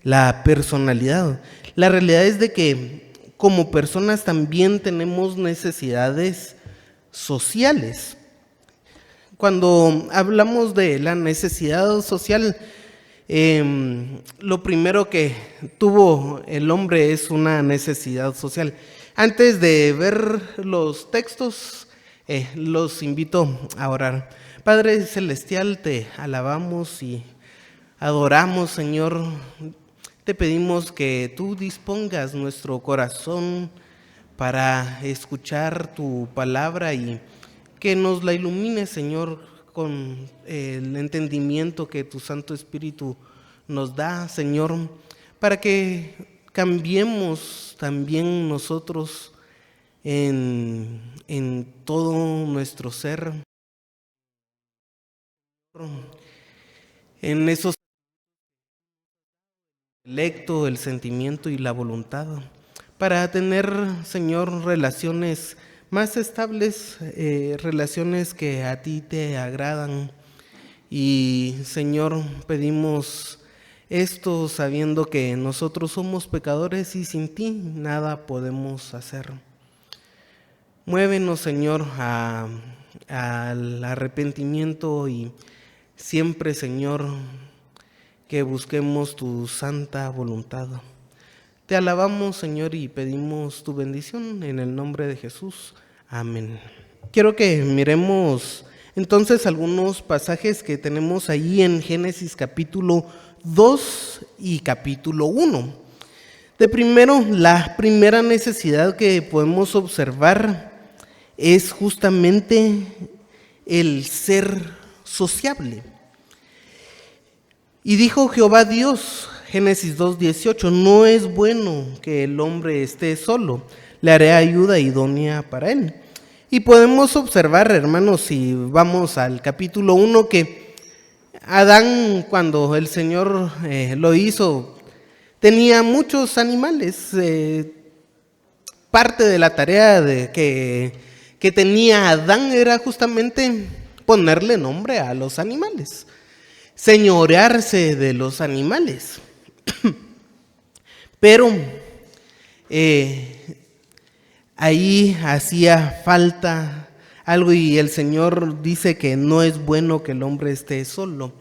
la personalidad. La realidad es de que como personas también tenemos necesidades sociales. Cuando hablamos de la necesidad social, lo primero que tuvo el hombre es una necesidad social. Antes de ver los textos, los invito a orar. Padre Celestial, te alabamos y adoramos, Señor. Te pedimos que tú dispongas nuestro corazón para escuchar tu palabra y que nos la ilumine, Señor, con el entendimiento que tu Santo Espíritu nos da, Señor, para que cambiemos también nosotros en todo nuestro ser, en esos intelecto, el sentimiento y la voluntad, para tener, Señor, relaciones más estables, relaciones que a ti te agradan. Y, Señor, pedimos esto sabiendo que nosotros somos pecadores y sin ti nada podemos hacer. Muévenos, Señor, al arrepentimiento y siempre, Señor, que busquemos tu santa voluntad. Te alabamos, Señor, y pedimos tu bendición en el nombre de Jesús. Amén. Quiero que miremos entonces algunos pasajes que tenemos ahí en Génesis capítulo 2 y capítulo 1. De primero, la primera necesidad que podemos observar es justamente el ser sociable. Y dijo Jehová Dios, Génesis 2:18, no es bueno que el hombre esté solo, le haré ayuda idónea para él. Y podemos observar, hermanos, si vamos al capítulo 1, que Adán, cuando el Señor lo hizo, tenía muchos animales. Parte de la tarea que tenía Adán era justamente ponerle nombre a los animales, señorearse de los animales. Pero ahí hacía falta algo y el Señor dice que no es bueno que el hombre esté solo.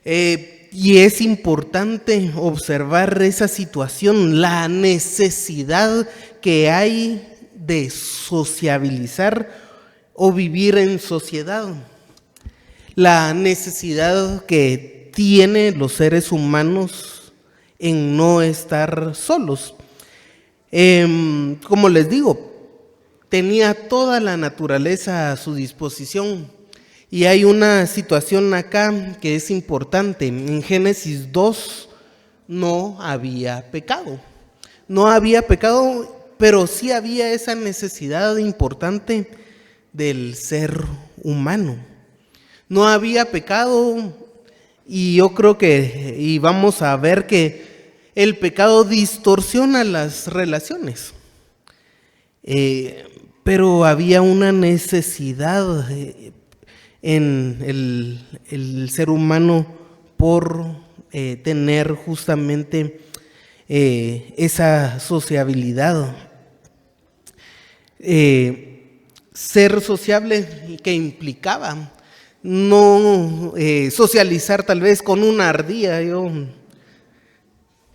Y es importante observar esa situación, la necesidad que hay de sociabilizar o vivir en sociedad. La necesidad que tienen los seres humanos en no estar solos. Como les digo, tenía toda la naturaleza a su disposición. Y hay una situación acá que es importante. En Génesis 2 no había pecado. No había pecado, pero sí había esa necesidad importante del ser humano. No había pecado y yo creo que, y vamos a ver que el pecado distorsiona las relaciones. Pero había una necesidad en el ser humano por tener justamente esa sociabilidad. Ser sociable que implicaba no socializar tal vez con una ardilla. Yo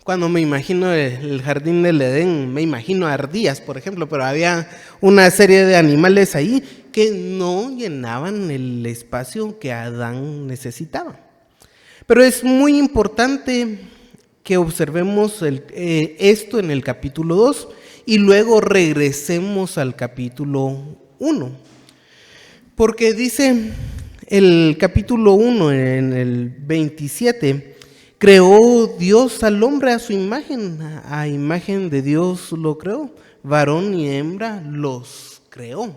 cuando me imagino el jardín del Edén, me imagino ardillas, por ejemplo, pero había una serie de animales ahí que no llenaban el espacio que Adán necesitaba. Pero es muy importante que observemos esto en el capítulo 2 y luego regresemos al capítulo 1. Porque dice el capítulo 1 en el 27, creó Dios al hombre a su imagen, a imagen de Dios lo creó, varón y hembra los creó.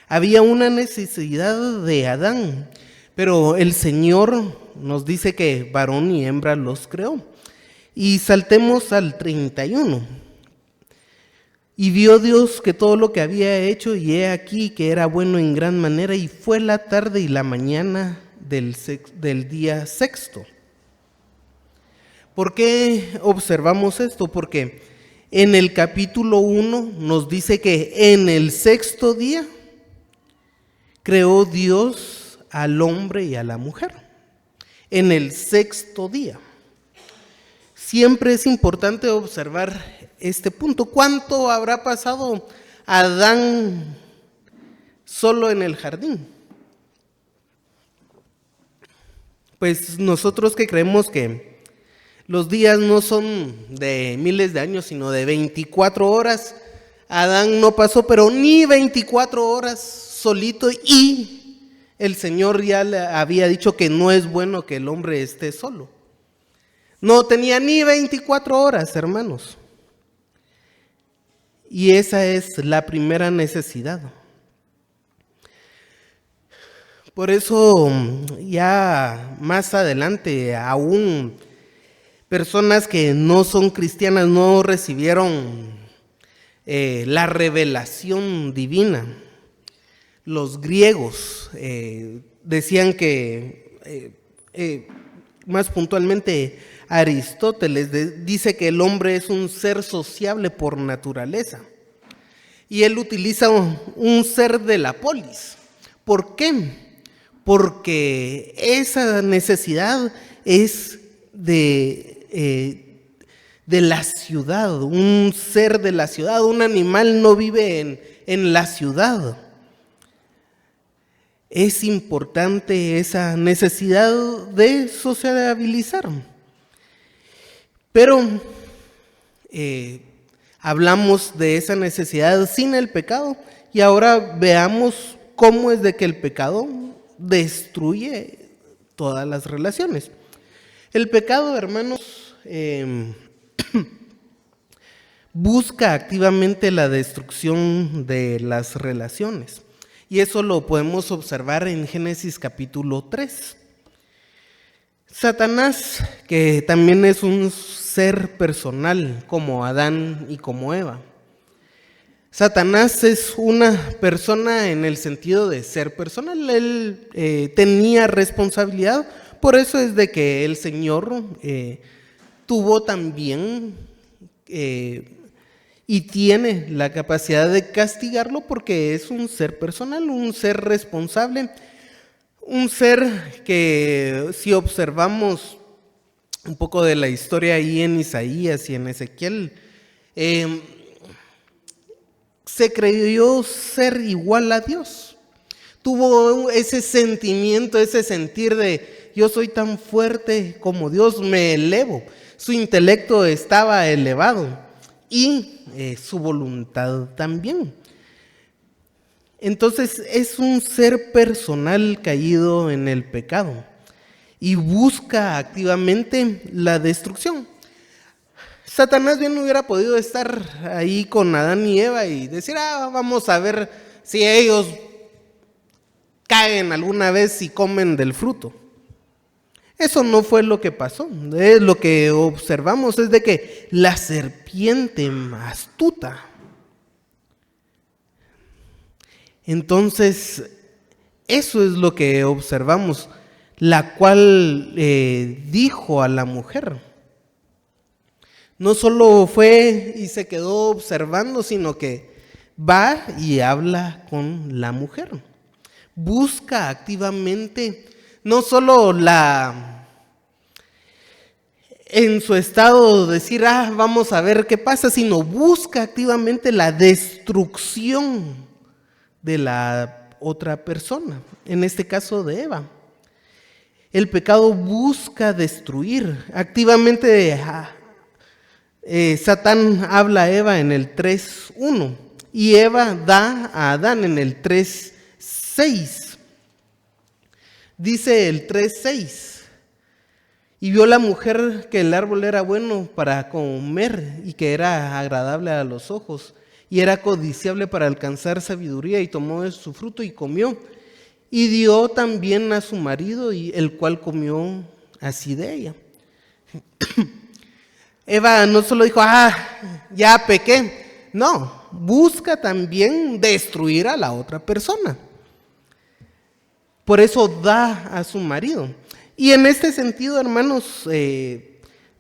Había una necesidad de Adán, pero el Señor nos dice que varón y hembra los creó. Y saltemos al 31. Y vio Dios que todo lo que había hecho, y he aquí que era bueno en gran manera, y fue la tarde y la mañana del día sexto. ¿Por qué observamos esto? Porque en el capítulo 1 nos dice que en el sexto día creó Dios al hombre y a la mujer. En el sexto día. Siempre es importante observar este punto. ¿Cuánto habrá pasado Adán solo en el jardín? Pues nosotros que creemos que los días no son de miles de años, sino de 24 horas, Adán no pasó, pero ni 24 horas solito, y el Señor ya le había dicho que no es bueno que el hombre esté solo. No tenía ni 24 horas, hermanos. Y esa es la primera necesidad. Por eso ya más adelante, aún personas que no son cristianas no recibieron la revelación divina. Los griegos decían que, más puntualmente, Aristóteles dice que el hombre es un ser sociable por naturaleza. Y él utiliza un ser de la polis. ¿Por qué? Porque esa necesidad es de la ciudad, un ser de la ciudad. Un animal no vive en la ciudad. Es importante esa necesidad de sociabilizar. Pero hablamos de esa necesidad sin el pecado, y ahora veamos cómo es de que el pecado destruye todas las relaciones. El pecado, hermanos, busca activamente la destrucción de las relaciones, y eso lo podemos observar en Génesis capítulo 3. Satanás, que también es un ser personal como Adán y como Eva. Satanás es una persona en el sentido de ser personal. Él tenía responsabilidad, por eso es de que el Señor tuvo también y tiene la capacidad de castigarlo, porque es un ser personal, un ser responsable. Un ser que, si observamos un poco de la historia ahí en Isaías y en Ezequiel, se creyó ser igual a Dios. Tuvo ese sentimiento, ese sentir de yo soy tan fuerte como Dios, me elevo. Su intelecto estaba elevado y su voluntad también. Entonces es un ser personal caído en el pecado y busca activamente la destrucción. Satanás bien hubiera podido estar ahí con Adán y Eva y decir, vamos a ver si ellos caen alguna vez y comen del fruto. Eso no fue lo que pasó. Lo que observamos es de que la serpiente astuta, entonces, eso es lo que observamos, la cual dijo a la mujer. No solo fue y se quedó observando, sino que va y habla con la mujer. Busca activamente, no solo en su estado de decir, vamos a ver qué pasa, sino busca activamente la destrucción de la otra persona, en este caso de Eva. El pecado busca destruir activamente. Satán habla a Eva en el 3:1 y Eva da a Adán en el 3:6. Dice el 3:6: y vio la mujer que el árbol era bueno para comer y que era agradable a los ojos, y era codiciable para alcanzar sabiduría, y tomó de su fruto y comió, y dio también a su marido, y el cual comió así de ella. Eva no solo dijo, ya pequé, no, busca también destruir a la otra persona. Por eso da a su marido. Y en este sentido, hermanos,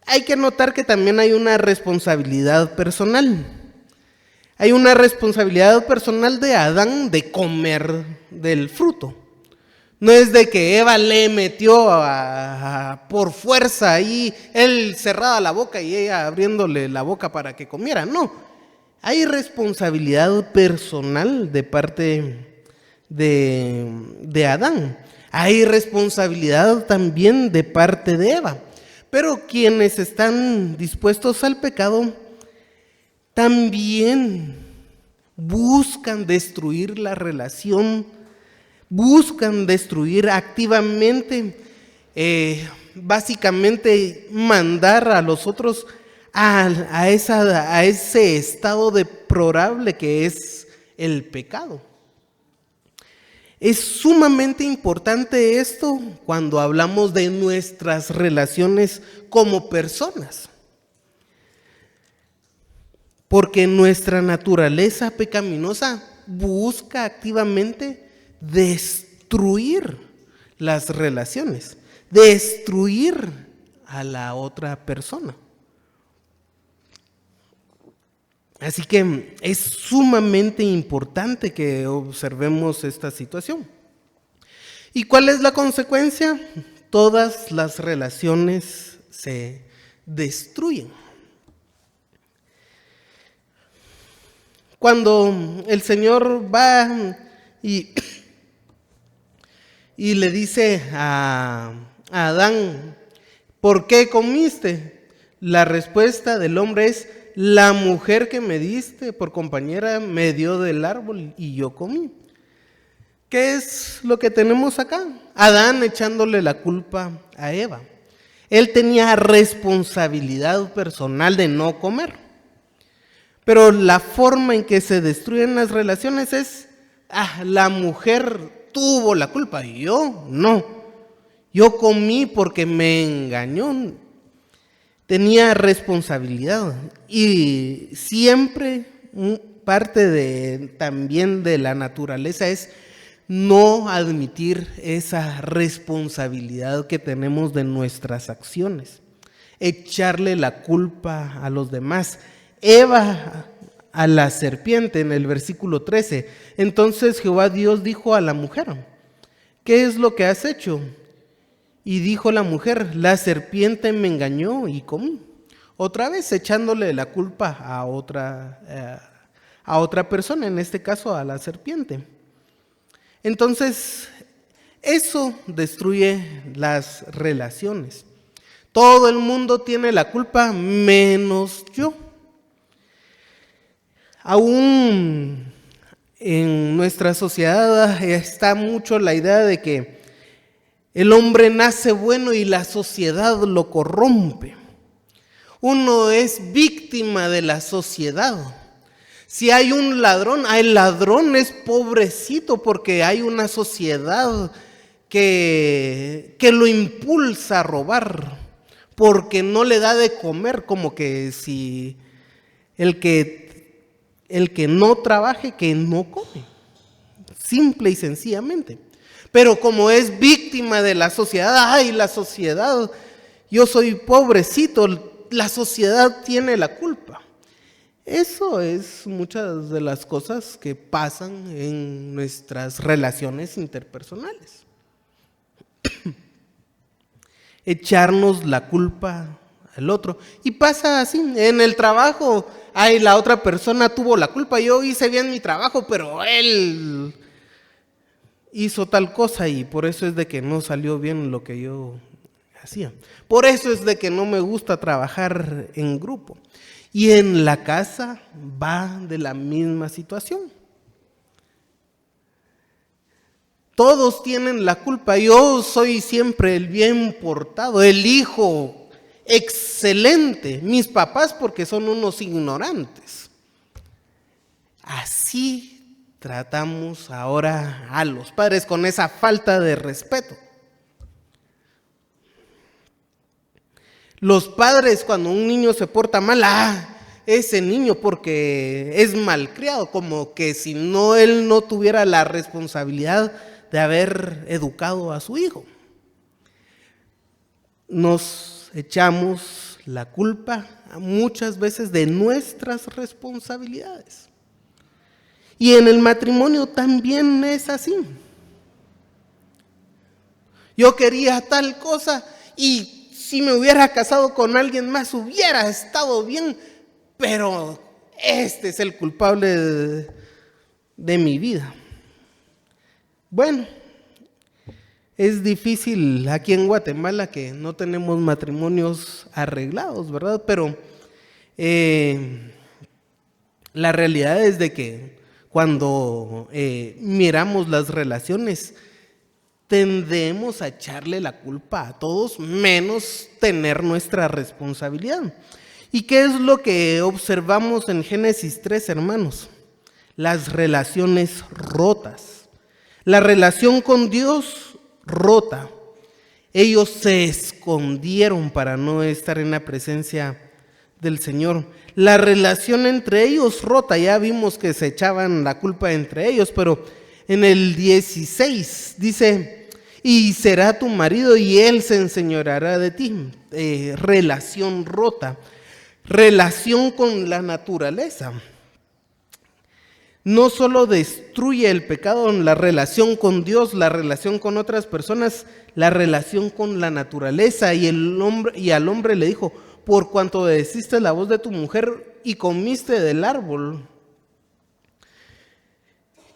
hay que notar que también hay una responsabilidad personal. Hay una responsabilidad personal de Adán de comer del fruto. No es de que Eva le metió por fuerza ahí, él cerrada la boca y ella abriéndole la boca para que comiera. No, hay responsabilidad personal de parte de Adán. Hay responsabilidad también de parte de Eva. Pero quienes están dispuestos al pecado también buscan destruir la relación, buscan destruir activamente, básicamente mandar a los otros a ese estado deplorable que es el pecado. Es sumamente importante esto cuando hablamos de nuestras relaciones como personas. Porque nuestra naturaleza pecaminosa busca activamente destruir las relaciones, destruir a la otra persona. Así que es sumamente importante que observemos esta situación. ¿Y cuál es la consecuencia? Todas las relaciones se destruyen. Cuando el Señor va y le dice a Adán, ¿por qué comiste? La respuesta del hombre es, la mujer que me diste por compañera me dio del árbol y yo comí. ¿Qué es lo que tenemos acá? Adán echándole la culpa a Eva. Él tenía responsabilidad personal de no comer. Pero la forma en que se destruyen las relaciones es, la mujer tuvo la culpa y yo no. Yo comí porque me engañó. Tenía responsabilidad. Y siempre parte también de la naturaleza es no admitir esa responsabilidad que tenemos de nuestras acciones. Echarle la culpa a los demás. Eva a la serpiente en el versículo 13. Entonces Jehová Dios dijo a la mujer, ¿qué es lo que has hecho? Y dijo la mujer, la serpiente me engañó y comí. Otra vez echándole la culpa a otra persona, en este caso a la serpiente. Entonces, eso destruye las relaciones. Todo el mundo tiene la culpa menos yo. Aún en nuestra sociedad está mucho la idea de que el hombre nace bueno y la sociedad lo corrompe. Uno es víctima de la sociedad. Si hay un ladrón, el ladrón es pobrecito porque hay una sociedad que lo impulsa a robar, porque no le da de comer, como que si el que no trabaje, que no come. Simple y sencillamente. Pero como es víctima de la sociedad, la sociedad, yo soy pobrecito, la sociedad tiene la culpa. Eso es muchas de las cosas que pasan en nuestras relaciones interpersonales. Echarnos la culpa al otro. Y pasa así, en el trabajo, la otra persona tuvo la culpa, yo hice bien mi trabajo, pero él hizo tal cosa y por eso es de que no salió bien lo que yo hacía. Por eso es de que no me gusta trabajar en grupo. Y en la casa va de la misma situación. Todos tienen la culpa. Yo soy siempre el bien portado, el hijo excelente. Mis papás porque son unos ignorantes. Así tratamos ahora a los padres con esa falta de respeto. Los padres, cuando un niño se porta mal, ese niño porque es malcriado, como que si no él no tuviera la responsabilidad de haber educado a su hijo. Nos echamos la culpa muchas veces de nuestras responsabilidades. Y en el matrimonio también es así. Yo quería tal cosa y si me hubiera casado con alguien más hubiera estado bien, pero este es el culpable de mi vida. Bueno, es difícil aquí en Guatemala que no tenemos matrimonios arreglados, ¿verdad? Pero la realidad es de que cuando miramos las relaciones, tendemos a echarle la culpa a todos, menos tener nuestra responsabilidad. ¿Y qué es lo que observamos en Génesis 3, hermanos? Las relaciones rotas. La relación con Dios rota. Ellos se escondieron para no estar en la presencia del Señor. La relación entre ellos rota. Ya vimos que se echaban la culpa entre ellos, pero en el 16 dice: y será tu marido y él se enseñoreará de ti. Relación rota. Relación con la naturaleza. No solo destruye el pecado en la relación con Dios, la relación con otras personas, la relación con la naturaleza. Y al hombre le dijo: por cuanto obedeciste la voz de tu mujer y comiste del árbol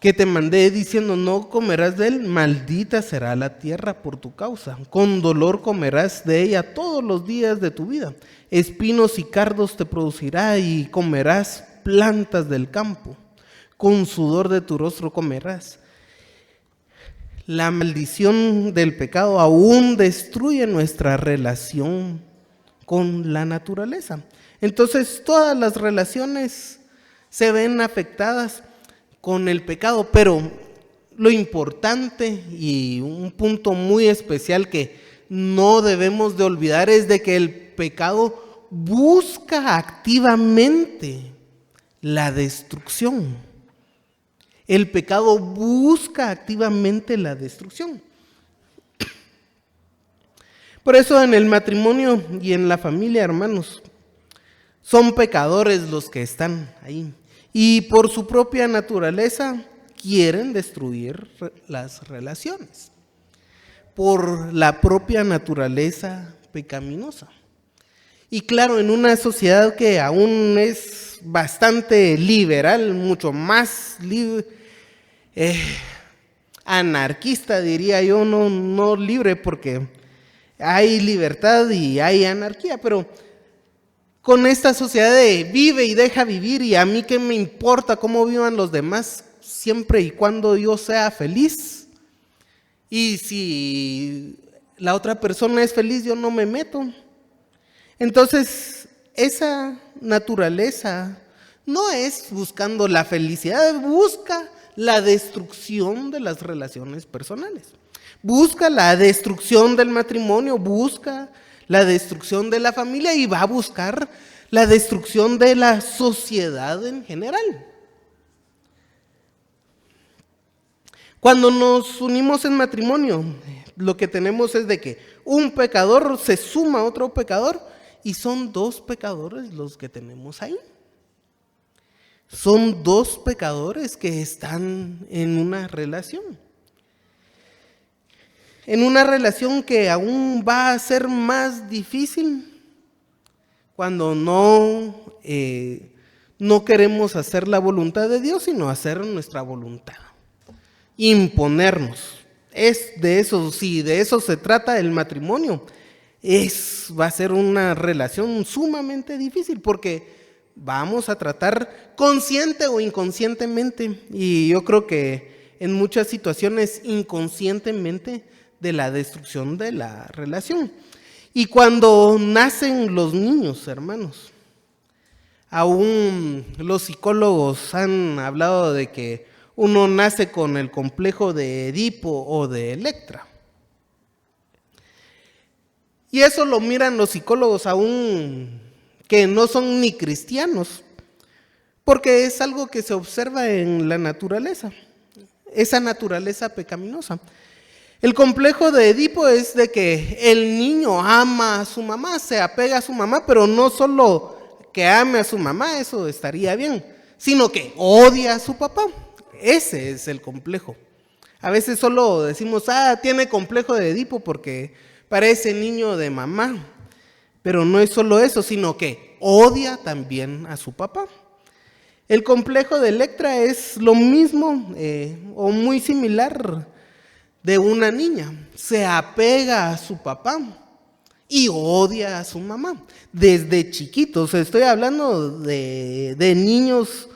que te mandé diciendo, no comerás de él, maldita será la tierra por tu causa. Con dolor comerás de ella todos los días de tu vida. Espinos y cardos te producirá y comerás plantas del campo. Con sudor de tu rostro comerás. La maldición del pecado aún destruye nuestra relación con la naturaleza. Entonces todas las relaciones se ven afectadas con el pecado, pero lo importante y un punto muy especial que no debemos de olvidar es de que el pecado busca activamente la destrucción. El pecado busca activamente la destrucción. Por eso en el matrimonio y en la familia, hermanos, son pecadores los que están ahí. Y por su propia naturaleza quieren destruir las relaciones. Por la propia naturaleza pecaminosa. Y claro, en una sociedad que aún es bastante liberal, mucho más anarquista, diría yo, no libre, porque hay libertad y hay anarquía, pero con esta sociedad de vive y deja vivir, y a mí qué me importa cómo vivan los demás, siempre y cuando yo sea feliz. Y si la otra persona es feliz, yo no me meto. Entonces, esa naturaleza no es buscando la felicidad, busca la destrucción de las relaciones personales. Busca la destrucción del matrimonio, busca la destrucción de la familia y va a buscar la destrucción de la sociedad en general. Cuando nos unimos en matrimonio, lo que tenemos es de que un pecador se suma a otro pecador y son dos pecadores los que tenemos ahí. Son dos pecadores que están en una relación. En una relación que aún va a ser más difícil cuando no queremos hacer la voluntad de Dios, sino hacer nuestra voluntad. Imponernos. Si de eso se trata el matrimonio, va a ser una relación sumamente difícil porque vamos a tratar consciente o inconscientemente, y yo creo que en muchas situaciones inconscientemente, de la destrucción de la relación. Y cuando nacen los niños, hermanos, aún los psicólogos han hablado de que uno nace con el complejo de Edipo o de Electra. Y eso lo miran los psicólogos aún que no son ni cristianos, porque es algo que se observa en la naturaleza, esa naturaleza pecaminosa. El complejo de Edipo es de que el niño ama a su mamá, se apega a su mamá, pero no solo que ame a su mamá, eso estaría bien, sino que odia a su papá. Ese es el complejo. A veces solo decimos, tiene complejo de Edipo porque parece niño de mamá, pero no es solo eso, sino que odia también a su papá. El complejo de Electra es lo mismo o muy similar de una niña. Se apega a su papá y odia a su mamá. Desde chiquitos, estoy hablando de niños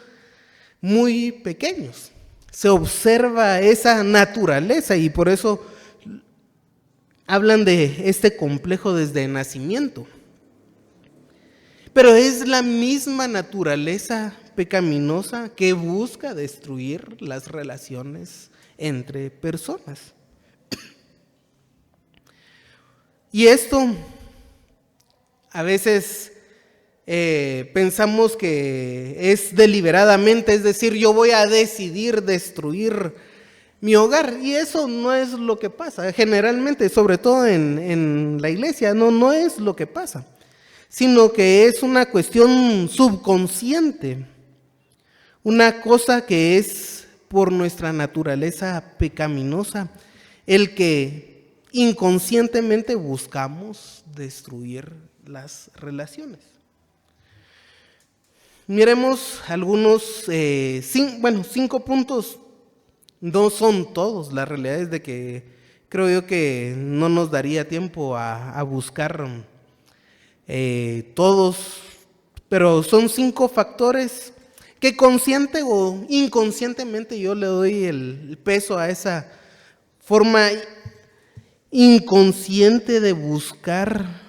muy pequeños. Se observa esa naturaleza y por eso hablan de este complejo desde nacimiento. Pero es la misma naturaleza pecaminosa que busca destruir las relaciones entre personas. Y esto a veces pensamos que es deliberadamente, es decir, yo voy a decidir destruir mi hogar, y eso no es lo que pasa. Generalmente, sobre todo en la iglesia, no es lo que pasa, sino que es una cuestión subconsciente, una cosa que es por nuestra naturaleza pecaminosa, el que inconscientemente buscamos destruir las relaciones. Miremos algunos, 5 puntos. No son todos, la realidad es de que creo yo que no nos daría tiempo a buscar todos, pero son 5 factores que consciente o inconscientemente yo le doy el peso a esa forma inconsciente de buscar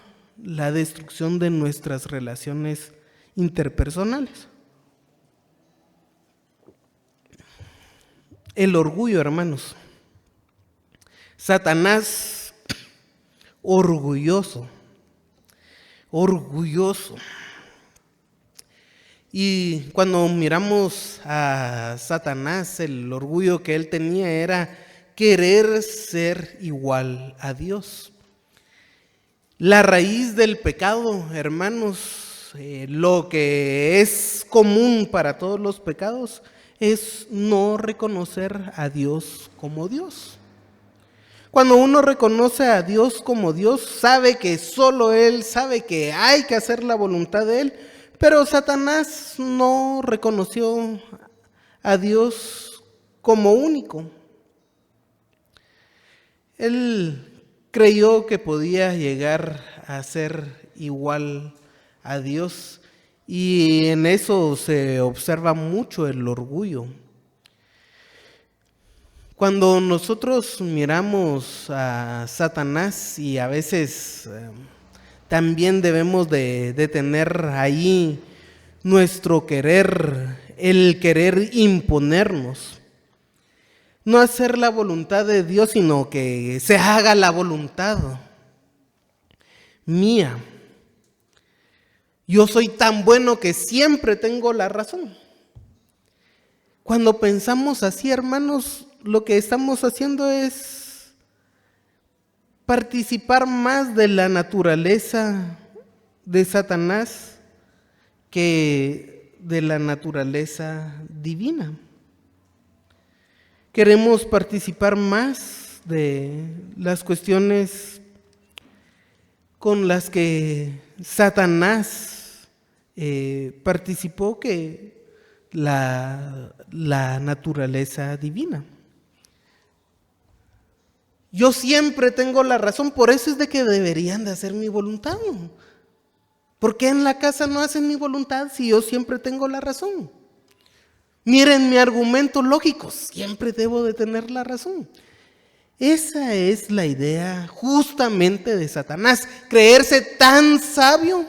la destrucción de nuestras relaciones interpersonales. El orgullo, hermanos. Satanás, orgulloso. Y cuando miramos a Satanás, el orgullo que él tenía era querer ser igual a Dios. La raíz del pecado, hermanos, lo que es común para todos los pecados es no reconocer a Dios como Dios. Cuando uno reconoce a Dios como Dios, sabe que solo Él, sabe que hay que hacer la voluntad de Él, pero Satanás no reconoció a Dios como único. Él creyó que podía llegar a ser igual a Dios y en eso se observa mucho el orgullo. Cuando nosotros miramos a Satanás y a veces también debemos de tener ahí nuestro querer, el querer imponernos. No hacer la voluntad de Dios, sino que se haga la voluntad mía. Yo soy tan bueno que siempre tengo la razón. Cuando pensamos así, hermanos, lo que estamos haciendo es participar más de la naturaleza de Satanás que de la naturaleza divina. Queremos participar más de las cuestiones con las que Satanás participó que la naturaleza divina. Yo siempre tengo la razón, por eso es de que deberían de hacer mi voluntad. ¿Por qué en la casa no hacen mi voluntad si yo siempre tengo la razón? Miren mi argumento lógico, siempre debo de tener la razón. Esa es la idea justamente de Satanás, creerse tan sabio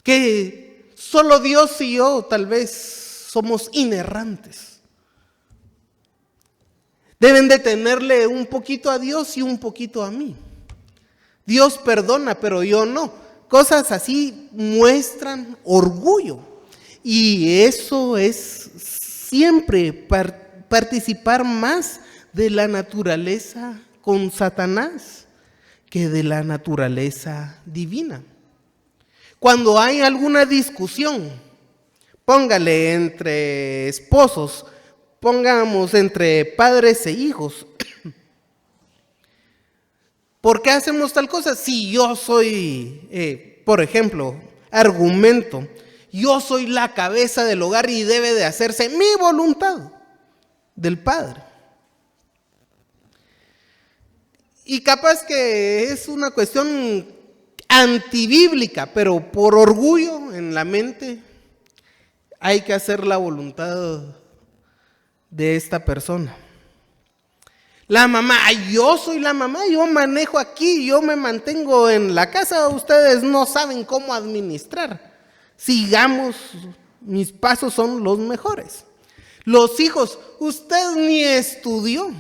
que solo Dios y yo tal vez somos inerrantes. Deben de tenerle un poquito a Dios y un poquito a mí. Dios perdona, pero yo no. Cosas así muestran orgullo. Y eso es siempre participar más de la naturaleza con Satanás que de la naturaleza divina. Cuando hay alguna discusión, póngale entre esposos, pongamos entre padres e hijos, ¿por qué hacemos tal cosa? Si yo soy, por ejemplo, argumento, yo soy la cabeza del hogar y debe de hacerse mi voluntad del Padre. Y capaz que es una cuestión antibíblica, pero por orgullo en la mente hay que hacer la voluntad de esta persona. La mamá, yo soy la mamá, yo manejo aquí, yo me mantengo en la casa, ustedes no saben cómo administrar. Sigamos, mis pasos son los mejores. Los hijos, usted ni estudió.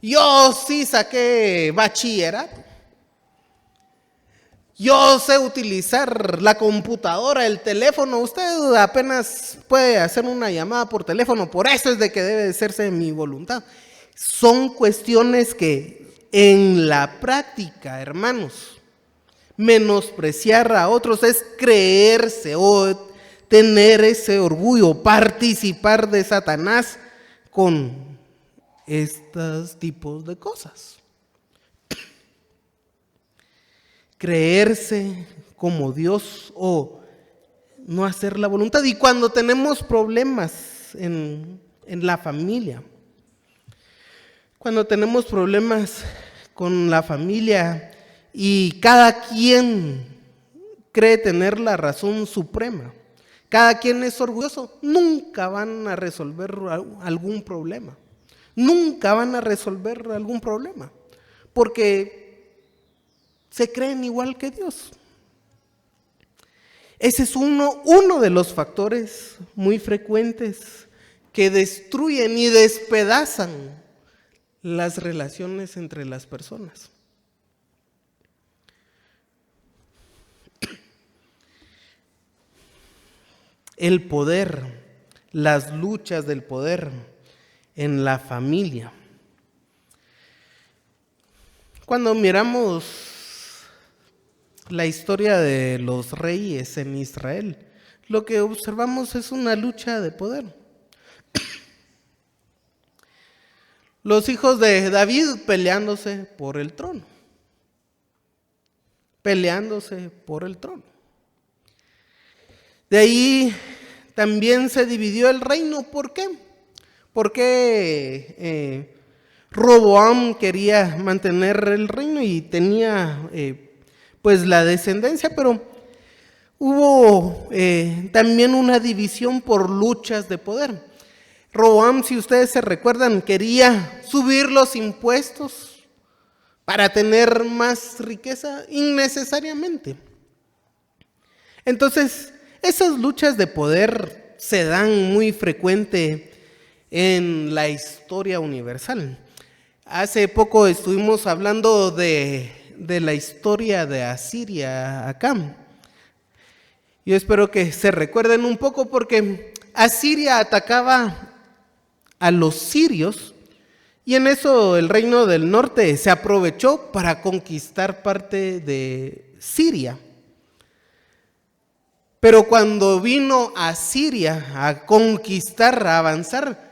Yo sí saqué bachillerato. Yo sé utilizar la computadora, el teléfono. Usted apenas puede hacer una llamada por teléfono. Por eso es de que debe hacerse mi voluntad. Son cuestiones que en la práctica, hermanos, menospreciar a otros es creerse o tener ese orgullo, participar de Satanás con estos tipos de cosas. Creerse como Dios o no hacer la voluntad. Y cuando tenemos problemas en la familia, cuando tenemos problemas con la familia y cada quien cree tener la razón suprema, cada quien es orgulloso, nunca van a resolver algún problema. Nunca van a resolver algún problema, porque se creen igual que Dios. Ese es uno de los factores muy frecuentes que destruyen y despedazan las relaciones entre las personas. El poder, las luchas del poder en la familia. Cuando miramos la historia de los reyes en Israel, lo que observamos es una lucha de poder. Los hijos de David peleándose por el trono. Peleándose por el trono. De ahí también se dividió el reino. ¿Por qué? Porque Roboam quería mantener el reino y tenía pues la descendencia, pero hubo también una división por luchas de poder. Roboam, si ustedes se recuerdan, quería subir los impuestos para tener más riqueza innecesariamente. Entonces, esas luchas de poder se dan muy frecuente en la historia universal. Hace poco estuvimos hablando de la historia de Asiria acá. Yo espero que se recuerden un poco porque Asiria atacaba a los sirios y en eso el reino del norte se aprovechó para conquistar parte de Siria. Pero cuando vino a Siria a conquistar, a avanzar,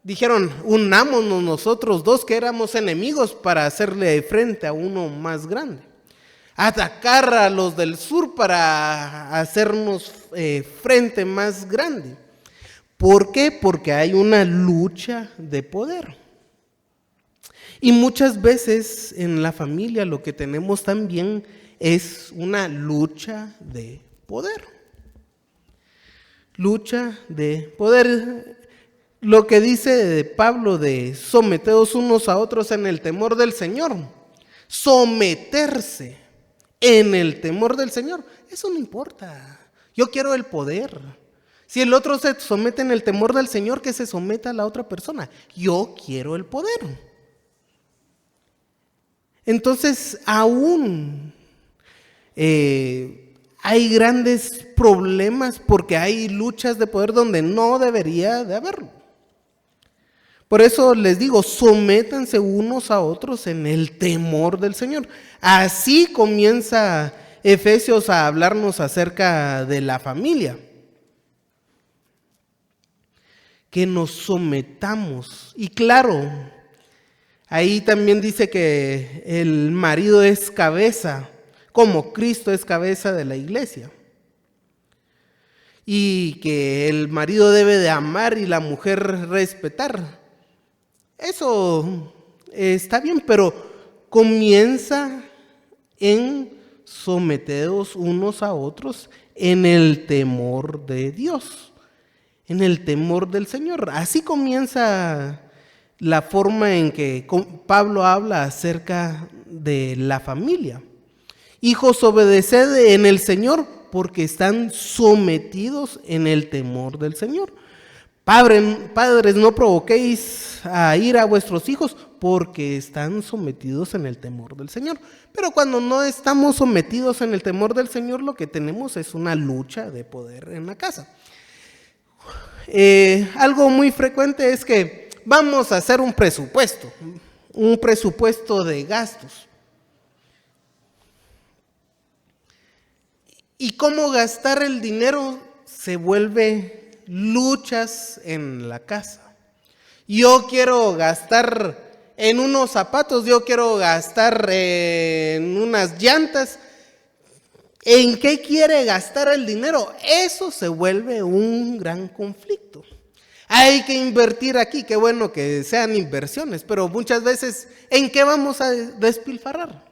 dijeron, unámonos nosotros dos que éramos enemigos para hacerle frente a uno más grande. Atacar a los del sur para hacernos frente más grande. ¿Por qué? Porque hay una lucha de poder. Y muchas veces en la familia lo que tenemos también es una lucha de poder. Lucha de poder. Lo que dice Pablo de someteos unos a otros en el temor del Señor. Someterse en el temor del Señor. Eso no importa. Yo quiero el poder. Si el otro se somete en el temor del Señor, que se someta a la otra persona. Yo quiero el poder. Entonces, aún hay grandes problemas porque hay luchas de poder donde no debería de haberlo. Por eso les digo, sométanse unos a otros en el temor del Señor. Así comienza Efesios a hablarnos acerca de la familia. Que nos sometamos. Y claro, ahí también dice que el marido es cabeza, como Cristo es cabeza de la iglesia. Y que el marido debe de amar y la mujer respetar. Eso está bien, pero comienza en someteos unos a otros en el temor de Dios, en el temor del Señor. Así comienza la forma en que Pablo habla acerca de la familia. Hijos, obedeced en el Señor porque están sometidos en el temor del Señor. Padres, no provoquéis a ira a vuestros hijos porque están sometidos en el temor del Señor. Pero cuando no estamos sometidos en el temor del Señor, lo que tenemos es una lucha de poder en la casa. Algo muy frecuente es que vamos a hacer un presupuesto de gastos. Y cómo gastar el dinero se vuelve luchas en la casa. Yo quiero gastar en unos zapatos, yo quiero gastar en unas llantas. ¿En qué quiere gastar el dinero? Eso se vuelve un gran conflicto. Hay que invertir aquí, qué bueno que sean inversiones, pero muchas veces, ¿en qué vamos a despilfarrar?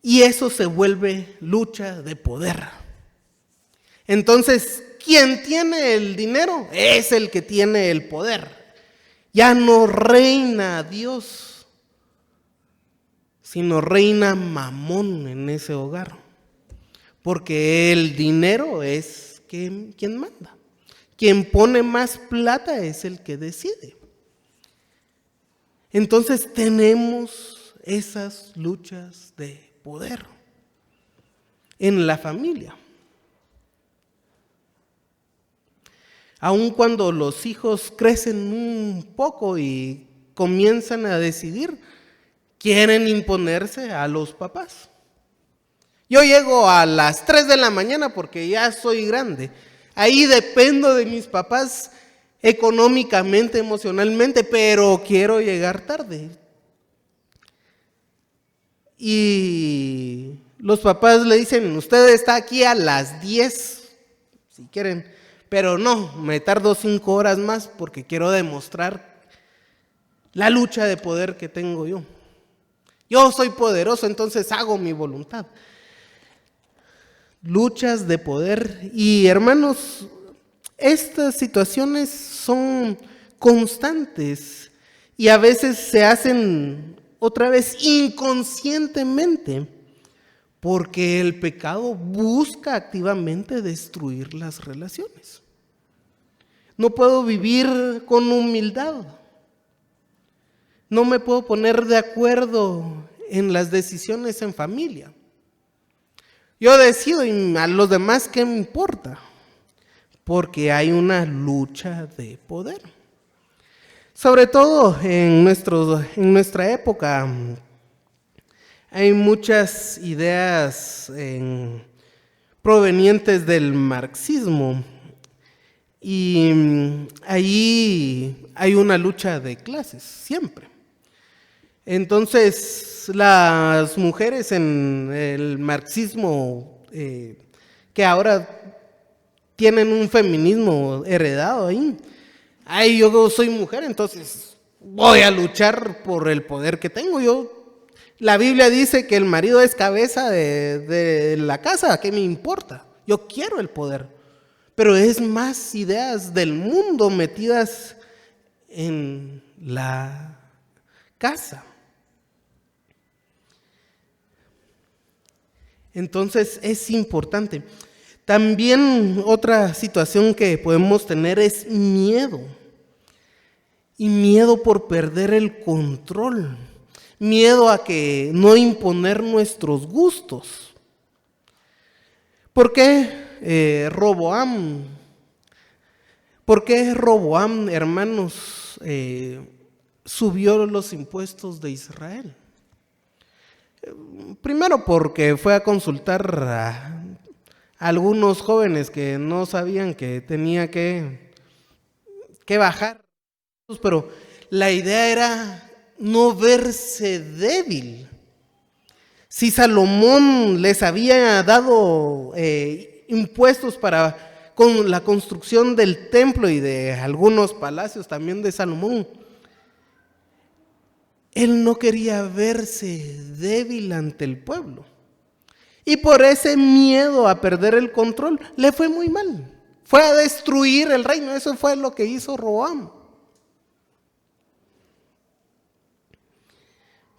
Y eso se vuelve lucha de poder. Entonces, quien tiene el dinero es el que tiene el poder. Ya no reina Dios, sino reina Mamón en ese hogar. Porque el dinero es quien manda. Quien pone más plata es el que decide. Entonces tenemos esas luchas de poder en la familia. Aun cuando los hijos crecen un poco y comienzan a decidir, quieren imponerse a los papás. Yo llego a las 3 de la mañana porque ya soy grande. Ahí dependo de mis papás económicamente, emocionalmente, pero quiero llegar tarde. Y los papás le dicen, usted está aquí a las 10, si quieren, pero no, me tardo 5 horas más porque quiero demostrar la lucha de poder que tengo yo. Yo soy poderoso, entonces hago mi voluntad. Luchas de poder. Y hermanos, estas situaciones son constantes y a veces se hacen otra vez inconscientemente, porque el pecado busca activamente destruir las relaciones. No puedo vivir con humildad. No me puedo poner de acuerdo en las decisiones en familia. Yo decido y a los demás ¿qué me importa? Porque hay una lucha de poder. Sobre todo en nuestra época hay muchas ideas provenientes del marxismo y ahí hay una lucha de clases siempre. Entonces las mujeres en el marxismo que ahora tienen un feminismo heredado ahí, ay, yo soy mujer, entonces voy a luchar por el poder que tengo. La Biblia dice que el marido es cabeza de la casa, ¿qué me importa? Yo quiero el poder, pero es más ideas del mundo metidas en la casa. Entonces es importante. También otra situación que podemos tener es miedo. Y miedo por perder el control. Miedo a que no imponer nuestros gustos. ¿Por qué Roboam ¿Por qué Roboam, hermanos, subió los impuestos de Israel? Primero porque fue a consultar a algunos jóvenes que no sabían que tenía que bajar, pero la idea era no verse débil. Si Salomón les había dado impuestos con la construcción del templo y de algunos palacios también de Salomón, él no quería verse débil ante el pueblo. Y por ese miedo a perder el control, le fue muy mal. Fue a destruir el reino. Eso fue lo que hizo Roboam.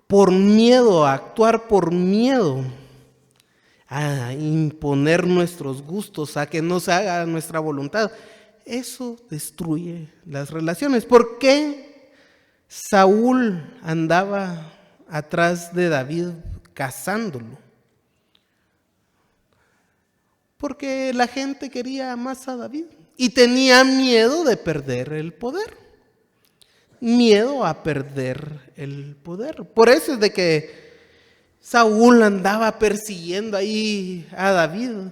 Por miedo, a actuar por miedo, a imponer nuestros gustos, a que no se haga nuestra voluntad. Eso destruye las relaciones. ¿Por qué Saúl andaba atrás de David cazándolo? Porque la gente quería más a David y tenía miedo de perder el poder. Miedo a perder el poder. Por eso es de que Saúl andaba persiguiendo ahí a David.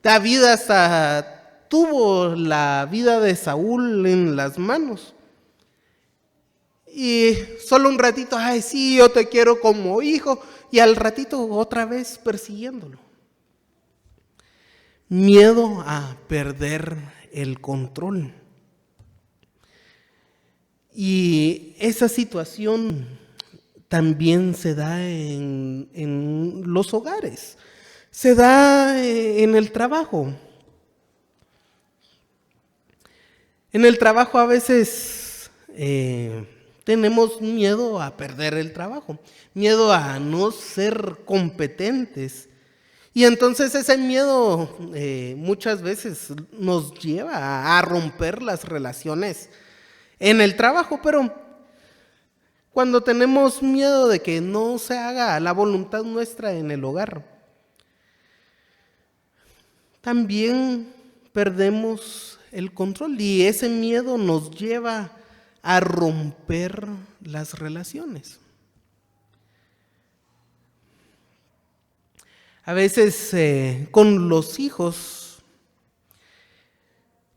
David hasta tuvo la vida de Saúl en las manos. Y solo un ratito, ay sí, yo te quiero como hijo. Y al ratito otra vez persiguiéndolo. Miedo a perder el control. Y esa situación también se da en los hogares, se da en el trabajo. En el trabajo a veces tenemos miedo a perder el trabajo, miedo a no ser competentes. Y entonces ese miedo muchas veces nos lleva a romper las relaciones en el trabajo, pero cuando tenemos miedo de que no se haga la voluntad nuestra en el hogar, también perdemos el control y ese miedo nos lleva a romper las relaciones. A veces con los hijos,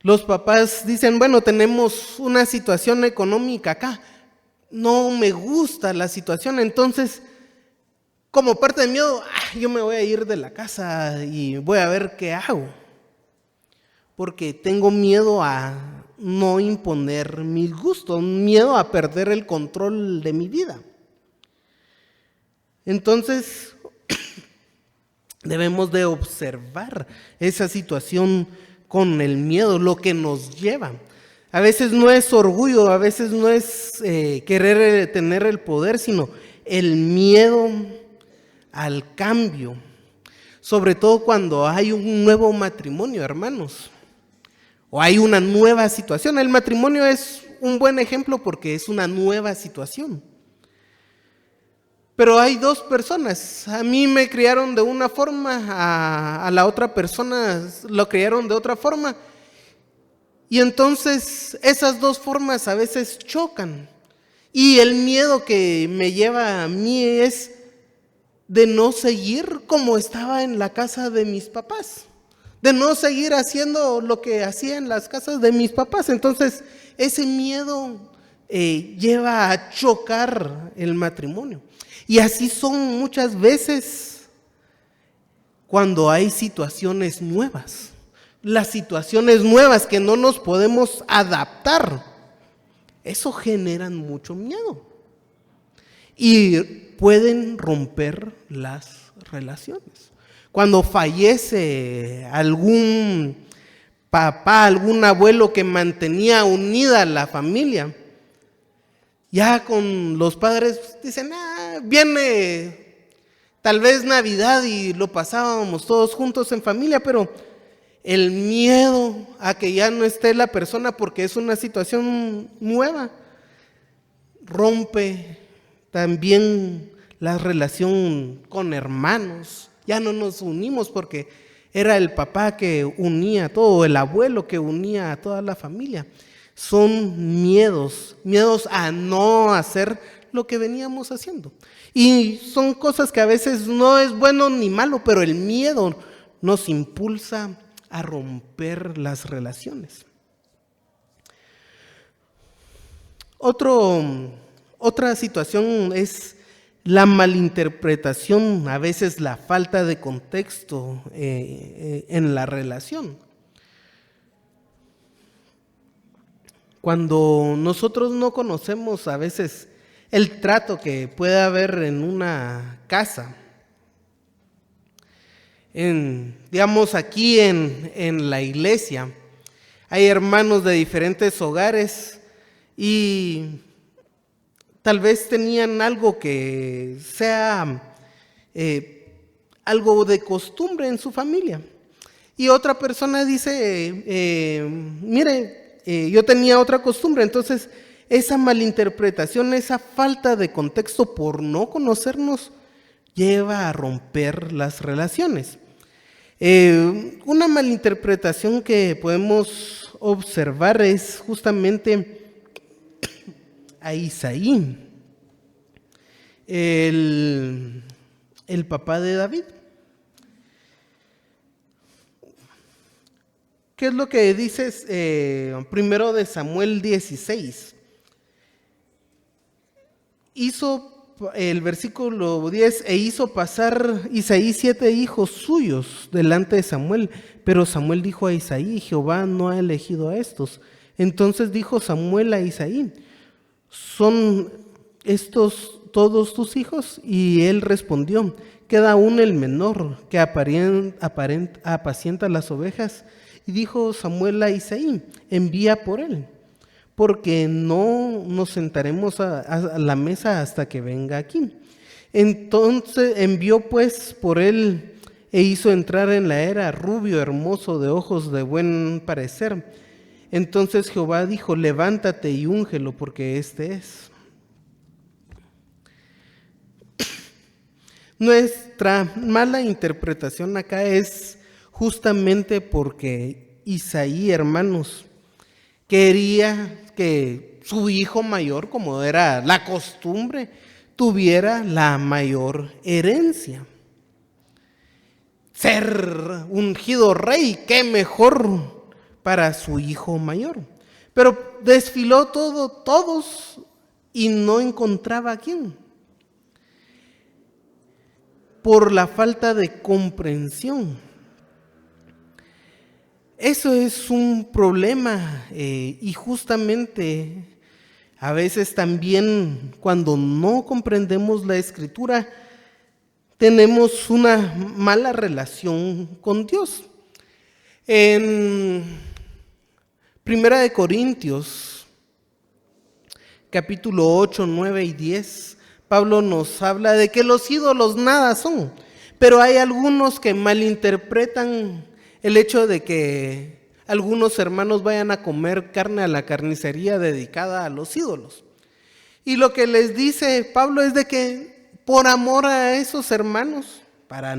los papás dicen, bueno, tenemos una situación económica acá, no me gusta la situación, entonces como parte de miedo, yo me voy a ir de la casa y voy a ver qué hago, porque tengo miedo a no imponer mis gustos, miedo a perder el control de mi vida. Entonces debemos de observar esa situación con el miedo, lo que nos lleva. A veces no es orgullo, a veces no es querer tener el poder, sino el miedo al cambio. Sobre todo cuando hay un nuevo matrimonio, hermanos, o hay una nueva situación. El matrimonio es un buen ejemplo porque es una nueva situación. Pero hay dos personas. A mí me criaron de una forma, a la otra persona lo criaron de otra forma. Y entonces esas dos formas a veces chocan. Y el miedo que me lleva a mí es de no seguir como estaba en la casa de mis papás. De no seguir haciendo lo que hacía en las casas de mis papás. Entonces ese miedo lleva a chocar el matrimonio. Y así son muchas veces cuando hay situaciones nuevas. Las situaciones nuevas que no nos podemos adaptar, eso generan mucho miedo. Y pueden romper las relaciones. Cuando fallece algún papá, algún abuelo que mantenía unida a la familia, ya con los padres dicen, viene tal vez Navidad y lo pasábamos todos juntos en familia, pero el miedo a que ya no esté la persona porque es una situación nueva, rompe también la relación con hermanos. Ya no nos unimos porque Era el papá que unía todo, el abuelo que unía a toda la familia. Son miedos a no hacer lo que veníamos haciendo. Y son cosas que a veces no es bueno ni malo, pero el miedo nos impulsa a romper las relaciones. Otra situación es la malinterpretación, a veces la falta de contexto en la relación. Cuando nosotros no conocemos a veces el trato que puede haber en una casa, digamos aquí en la iglesia, hay hermanos de diferentes hogares y tal vez tenían algo que sea algo de costumbre en su familia. Y otra persona dice, mire, yo tenía otra costumbre. Entonces, esa malinterpretación, esa falta de contexto por no conocernos, lleva a romper las relaciones. Una malinterpretación que podemos observar es justamente a Isaí, el papá de David. ¿Qué es lo que dices primero de Samuel 16? El versículo 10, e hizo pasar Isaí 7 hijos suyos delante de Samuel, pero Samuel dijo a Isaí, Jehová no ha elegido a estos. Entonces dijo Samuel a Isaí, ¿son estos todos tus hijos? Y él respondió, queda aún el menor que apacienta las ovejas. Y dijo Samuel a Isaí, envía por él, porque no nos sentaremos a la mesa hasta que venga aquí. Entonces envió pues por él e hizo entrar en la era rubio, hermoso, de ojos de buen parecer. Entonces Jehová dijo, levántate y úngelo, porque este es. Nuestra mala interpretación acá es justamente porque Isaí, hermanos, quería que su hijo mayor, como era la costumbre, tuviera la mayor herencia. Ser ungido rey, qué mejor para su hijo mayor. Pero desfiló todos y no encontraba a quién. Por la falta de comprensión. Eso es un problema y justamente a veces también cuando no comprendemos la Escritura tenemos una mala relación con Dios. En 1 Corintios, capítulo 8, 9 y 10, Pablo nos habla de que los ídolos nada son, pero hay algunos que malinterpretan el hecho de que algunos hermanos vayan a comer carne a la carnicería dedicada a los ídolos. Y lo que les dice Pablo es de que por amor a esos hermanos, para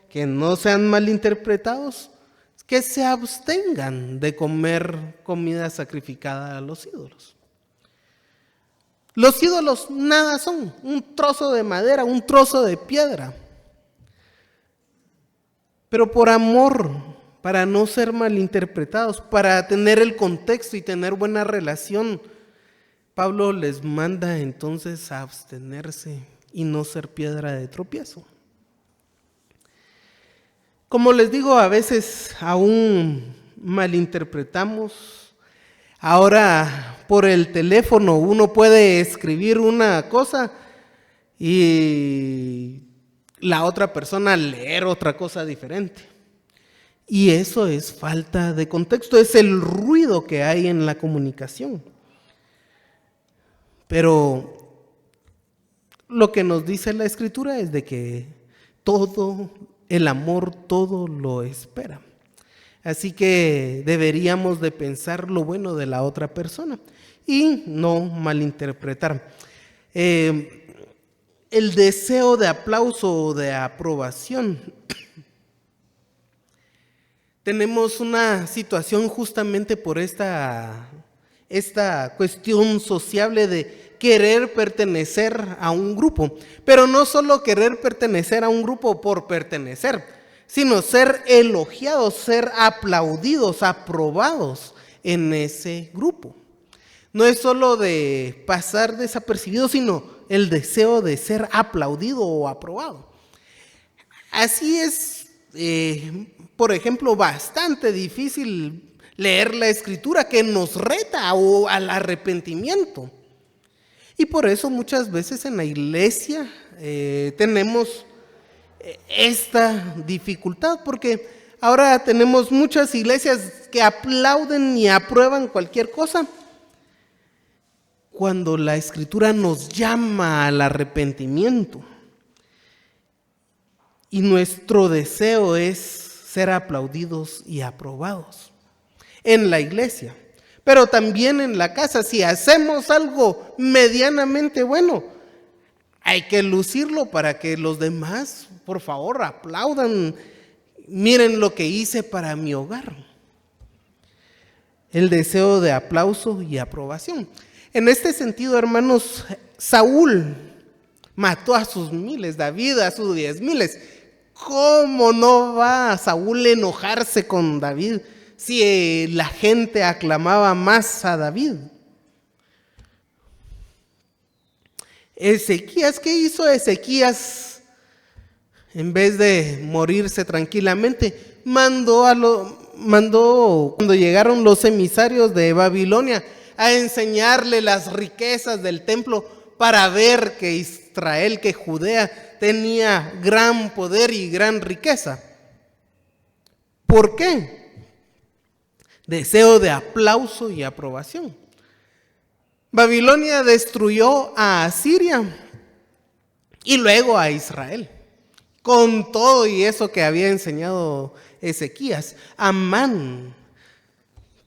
que no sean malinterpretados, que se abstengan de comer comida sacrificada a los ídolos. Los ídolos nada son, un trozo de madera, un trozo de piedra. Pero por amor, para no ser malinterpretados, para tener el contexto y tener buena relación, Pablo les manda entonces a abstenerse y no ser piedra de tropiezo. Como les digo, a veces aún malinterpretamos. Ahora por el teléfono uno puede escribir una cosa y la otra persona leer otra cosa diferente. Y eso es falta de contexto, es el ruido que hay en la comunicación. Pero lo que nos dice la Escritura es de que el amor todo lo espera. Así que deberíamos de pensar lo bueno de la otra persona y no malinterpretar. El deseo de aplauso o de aprobación tenemos una situación justamente por esta cuestión sociable de querer pertenecer a un grupo, pero no solo querer pertenecer a un grupo por pertenecer, sino ser elogiados, ser aplaudidos, aprobados en ese grupo. No es solo de pasar desapercibido, sino el deseo de ser aplaudido o aprobado. Así es, por ejemplo, bastante difícil leer la Escritura que nos reta al arrepentimiento. Y por eso muchas veces en la iglesia tenemos esta dificultad, porque ahora tenemos muchas iglesias que aplauden y aprueban cualquier cosa, cuando la Escritura nos llama al arrepentimiento. Y nuestro deseo es ser aplaudidos y aprobados en la iglesia, pero también en la casa. Si hacemos algo medianamente bueno, hay que lucirlo para que los demás, por favor, aplaudan. Miren lo que hice para mi hogar. El deseo de aplauso y aprobación. En este sentido, hermanos, Saúl mató a sus miles, David a sus 10,000. ¿Cómo no va a Saúl enojarse con David si la gente aclamaba más a David? Ezequías, ¿qué hizo Ezequías? En vez de morirse tranquilamente, mandó cuando llegaron los emisarios de Babilonia a enseñarle las riquezas del templo para ver que Israel, que Judea tenía gran poder y gran riqueza. ¿Por qué? Deseo de aplauso y aprobación. Babilonia destruyó a Asiria y luego a Israel, con todo y eso que había enseñado Ezequías. Amán,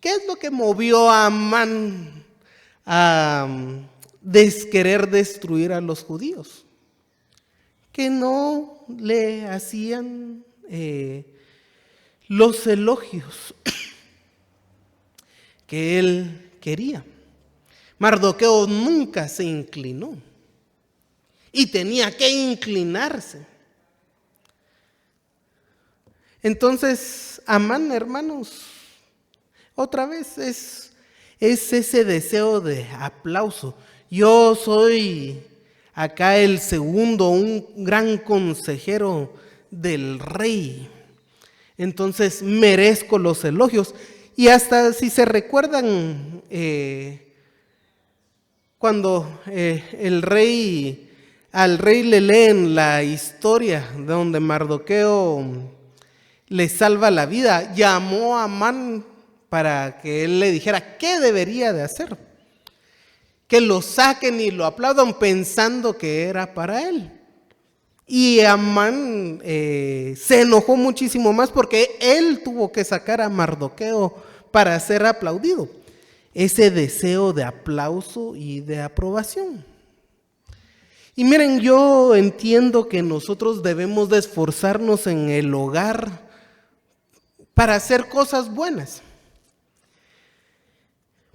¿qué es lo que movió a Amán a querer destruir a los judíos? Que no le hacían los elogios que él quería. Mardoqueo nunca se inclinó y tenía que inclinarse. Entonces, Amán, hermanos, otra vez es ese deseo de aplauso. Yo soy acá el segundo, un gran consejero del rey. Entonces merezco los elogios. Y hasta si se recuerdan, cuando al rey le leen la historia donde Mardoqueo le salva la vida, llamó a Amán para que él le dijera qué debería de hacer. Que lo saquen y lo aplaudan pensando que era para él. Y Amán se enojó muchísimo más porque él tuvo que sacar a Mardoqueo para ser aplaudido. Ese deseo de aplauso y de aprobación. Y miren, yo entiendo que nosotros debemos de esforzarnos en el hogar para hacer cosas buenas.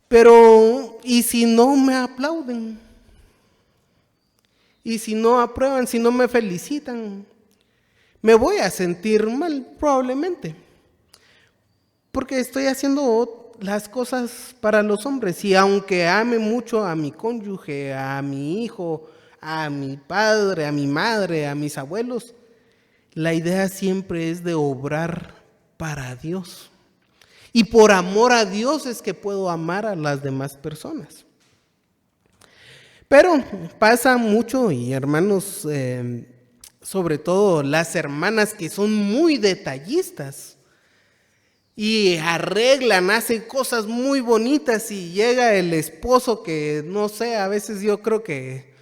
Pero, ¿y si no me aplauden? ¿Y si no aprueban, si no me felicitan? Me voy a sentir mal, probablemente. Porque estoy haciendo las cosas para los hombres. Y aunque ame mucho a mi cónyuge, a mi hijo, a mi padre, a mi madre, a mis abuelos, la idea siempre es de obrar para Dios. Y por amor a Dios es que puedo amar a las demás personas. Pero pasa mucho, y hermanos, sobre todo las hermanas que son muy detallistas y arreglan, hacen cosas muy bonitas y llega el esposo que, no sé, a veces yo creo que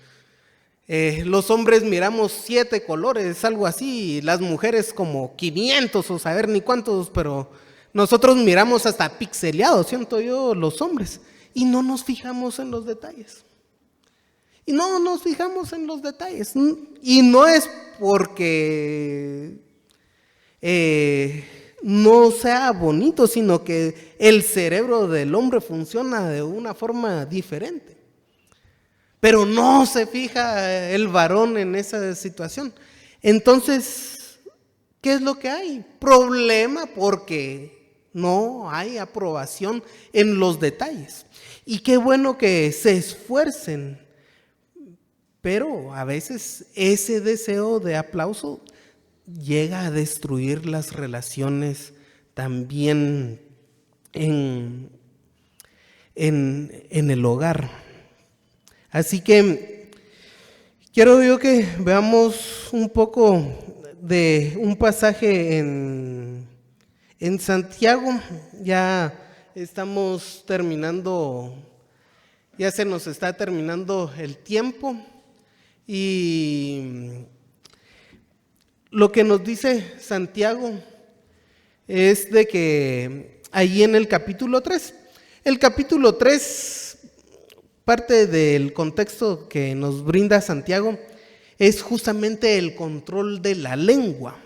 los hombres miramos 7 colores, algo así, y las mujeres como 500 o saber ni cuántos, pero nosotros miramos hasta pixeleados, siento yo, los hombres, y no nos fijamos en los detalles. Y no nos fijamos en los detalles. Y no es porque no sea bonito, sino que el cerebro del hombre funciona de una forma diferente. Pero no se fija el varón en esa situación. Entonces, ¿qué es lo que hay? Problema porque no hay aprobación en los detalles. Y qué bueno que se esfuercen, pero a veces ese deseo de aplauso llega a destruir las relaciones también en el hogar. Así que quiero yo que veamos un poco de un pasaje en Santiago. Ya estamos terminando, ya se nos está terminando el tiempo, y lo que nos dice Santiago es de que ahí en el capítulo 3, parte del contexto que nos brinda Santiago es justamente el control de la lengua.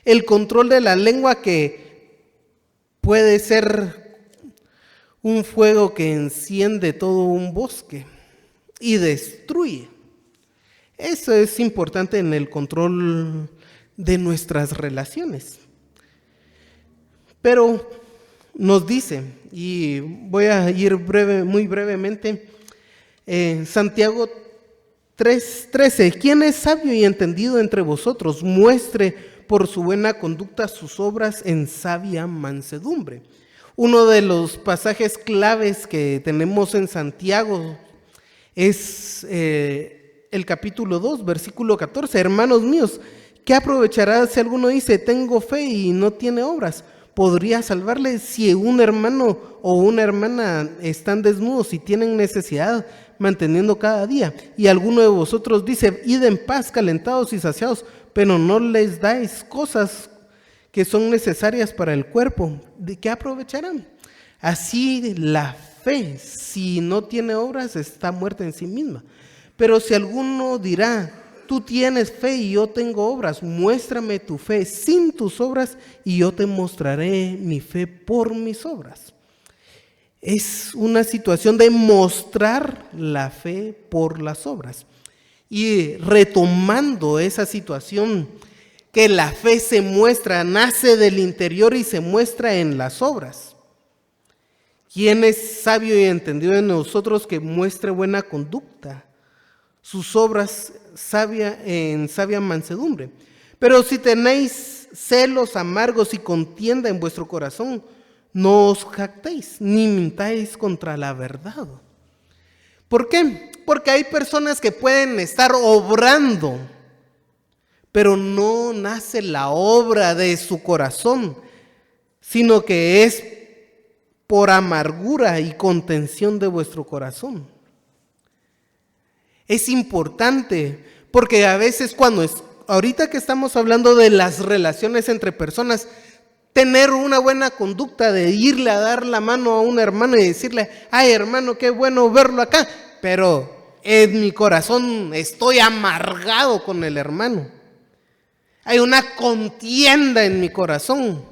El control de la lengua, que puede ser un fuego que enciende todo un bosque y destruye. Eso es importante en el control de nuestras relaciones. Pero nos dice, y voy a ir muy brevemente, Santiago 3:13, ¿quién es sabio y entendido entre vosotros? Muestre por su buena conducta sus obras en sabia mansedumbre. Uno de los pasajes claves que tenemos en Santiago es el capítulo 2, versículo 14. Hermanos míos, ¿qué aprovechará si alguno dice, tengo fe y no tiene obras? ¿Podría salvarle? Si un hermano o una hermana están desnudos y tienen necesidad, manteniendo cada día, y alguno de vosotros dice, id en paz, calentados y saciados, pero no les dais cosas que son necesarias para el cuerpo, ¿de qué aprovecharán? Así la fe, si no tiene obras, está muerta en sí misma. Pero si alguno dirá, tú tienes fe y yo tengo obras, muéstrame tu fe sin tus obras y yo te mostraré mi fe por mis obras. Es una situación de mostrar la fe por las obras. Y retomando esa situación, que la fe se muestra, nace del interior y se muestra en las obras. ¿Quién es sabio y entendido en nosotros que muestre buena conducta? Sus obras en sabia mansedumbre. Pero si tenéis celos amargos y contienda en vuestro corazón, no os jactéis ni mintáis contra la verdad. ¿Por qué? Porque hay personas que pueden estar obrando, pero no nace la obra de su corazón, sino que es por amargura y contención de vuestro corazón. Es importante, porque a veces ahorita que estamos hablando de las relaciones entre personas, tener una buena conducta de irle a dar la mano a un hermano y decirle, ay hermano, qué bueno verlo acá, pero en mi corazón estoy amargado con el hermano. Hay una contienda en mi corazón.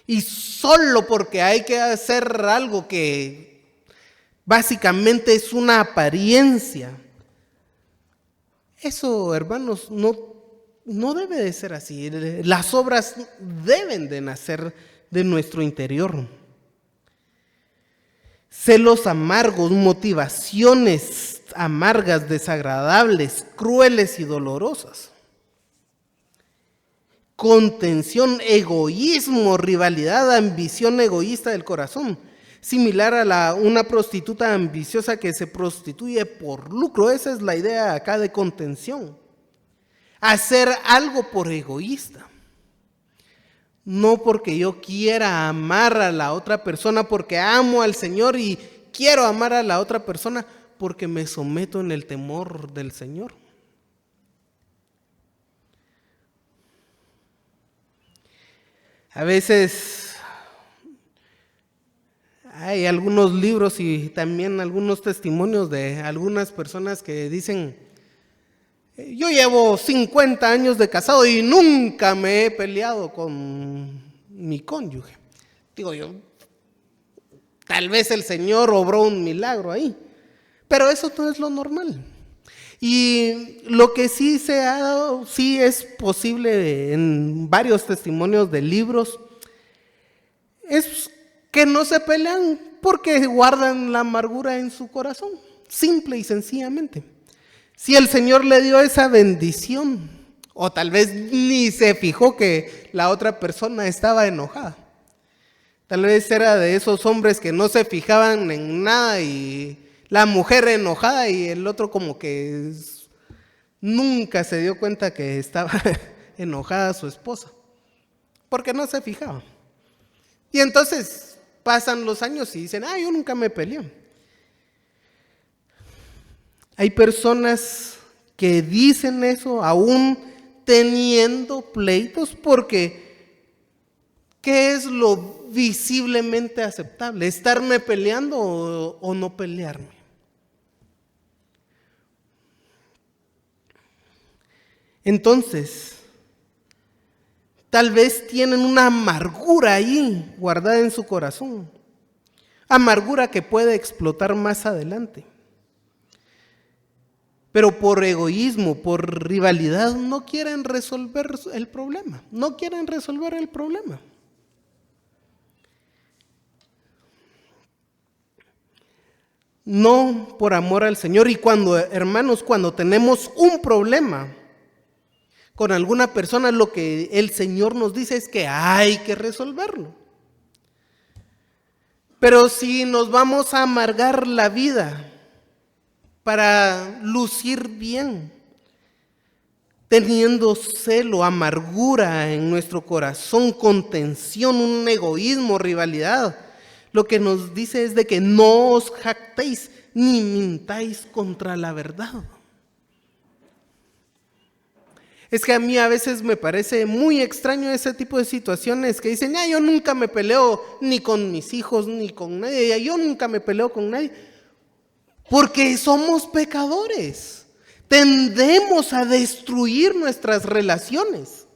Y solo porque hay que hacer algo que básicamente es una apariencia. Eso, hermanos, no debe de ser así. Las obras deben de nacer de nuestro interior. Celos amargos, motivaciones amargas, desagradables, crueles y dolorosas. Contención, egoísmo, rivalidad, ambición egoísta del corazón, similar a una prostituta ambiciosa que se prostituye por lucro. Esa es la idea acá de contención. Hacer algo por egoísta, no porque yo quiera amar a la otra persona, porque amo al Señor y quiero amar a la otra persona, porque me someto en el temor del Señor. A veces hay algunos libros y también algunos testimonios de algunas personas que dicen, Yo llevo 50 años de casado y nunca me he peleado con mi cónyuge. Digo yo, tal vez el Señor obró un milagro ahí, pero eso no es lo normal. Y lo que sí se ha dado, sí es posible en varios testimonios de libros, es que no se pelean porque guardan la amargura en su corazón, simple y sencillamente. Si el Señor le dio esa bendición, o tal vez ni se fijó que la otra persona estaba enojada. Tal vez era de esos hombres que no se fijaban en nada y la mujer enojada y el otro como que nunca se dio cuenta que estaba enojada su esposa, porque no se fijaba. Y entonces pasan los años y dicen, yo nunca me peleé. Hay personas que dicen eso aún teniendo pleitos porque ¿qué es lo visiblemente aceptable? ¿Estarme peleando o no pelearme? Entonces, tal vez tienen una amargura ahí guardada en su corazón. Amargura que puede explotar más adelante. Pero por egoísmo, por rivalidad, no quieren resolver el problema. No quieren resolver el problema. No por amor al Señor. Y cuando, hermanos, cuando tenemos un problema con alguna persona, lo que el Señor nos dice es que hay que resolverlo. Pero si nos vamos a amargar la vida para lucir bien, teniendo celo, amargura en nuestro corazón, contención, un egoísmo, rivalidad, lo que nos dice es de que no os jactéis ni mintáis contra la verdad. Es que a mí a veces me parece muy extraño ese tipo de situaciones que dicen, yo nunca me peleo ni con mis hijos ni con nadie, yo nunca me peleo con nadie. Porque somos pecadores, tendemos a destruir nuestras relaciones,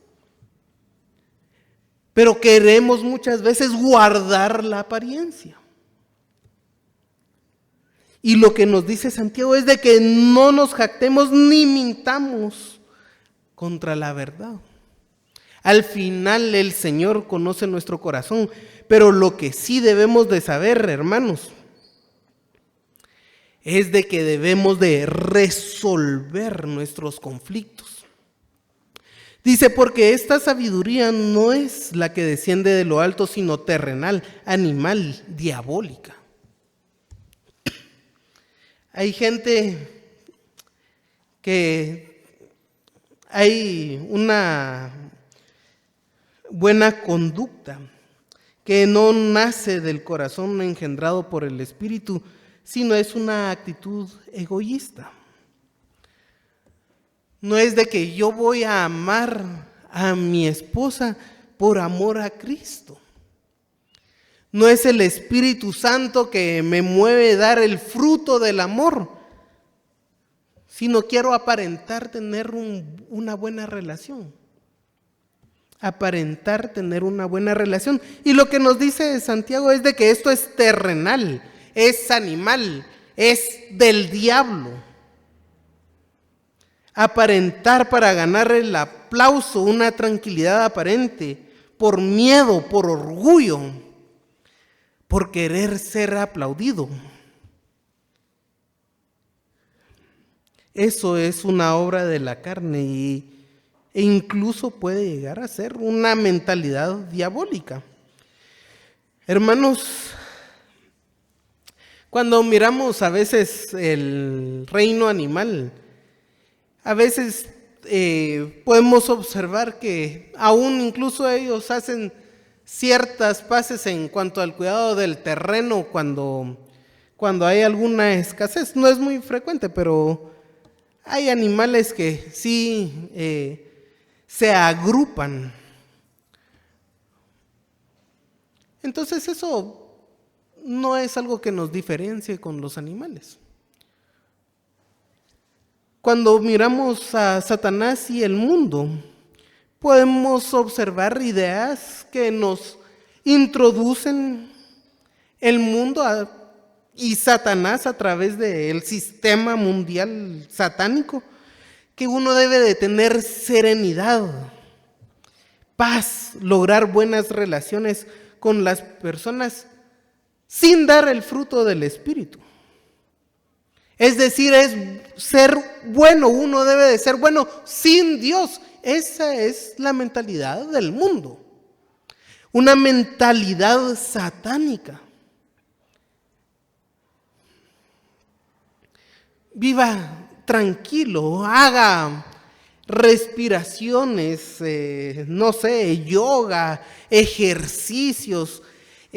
pero queremos muchas veces guardar la apariencia. Y lo que nos dice Santiago es de que no nos jactemos ni mintamos contra la verdad. Al final el Señor conoce nuestro corazón, pero lo que sí debemos de saber, hermanos, es de que debemos de resolver nuestros conflictos. Dice, porque esta sabiduría no es la que desciende de lo alto, sino terrenal, animal, diabólica. Hay gente que hay una buena conducta que no nace del corazón engendrado por el Espíritu, sino es una actitud egoísta. No es de que yo voy a amar a mi esposa por amor a Cristo. No es el Espíritu Santo que me mueve a dar el fruto del amor, sino quiero aparentar tener una buena relación. Aparentar tener una buena relación. Y lo que nos dice Santiago es de que esto es terrenal, es animal, es del diablo. Aparentar para ganar el aplauso, una tranquilidad aparente, por miedo, por orgullo, por querer ser aplaudido. Eso es una obra de la carne e incluso puede llegar a ser una mentalidad diabólica. Hermanos, cuando miramos a veces el reino animal, a veces podemos observar que aún incluso ellos hacen ciertas paces en cuanto al cuidado del terreno cuando hay alguna escasez. No es muy frecuente, pero hay animales que sí se agrupan. Entonces eso no es algo que nos diferencie con los animales. Cuando miramos a Satanás y el mundo, podemos observar ideas que nos introducen el mundo y Satanás a través del sistema mundial satánico, que uno debe de tener serenidad, paz, lograr buenas relaciones con las personas sin dar el fruto del Espíritu. Es decir, es ser bueno, uno debe de ser bueno sin Dios. Esa es la mentalidad del mundo, una mentalidad satánica. Viva tranquilo, haga respiraciones, yoga, ejercicios,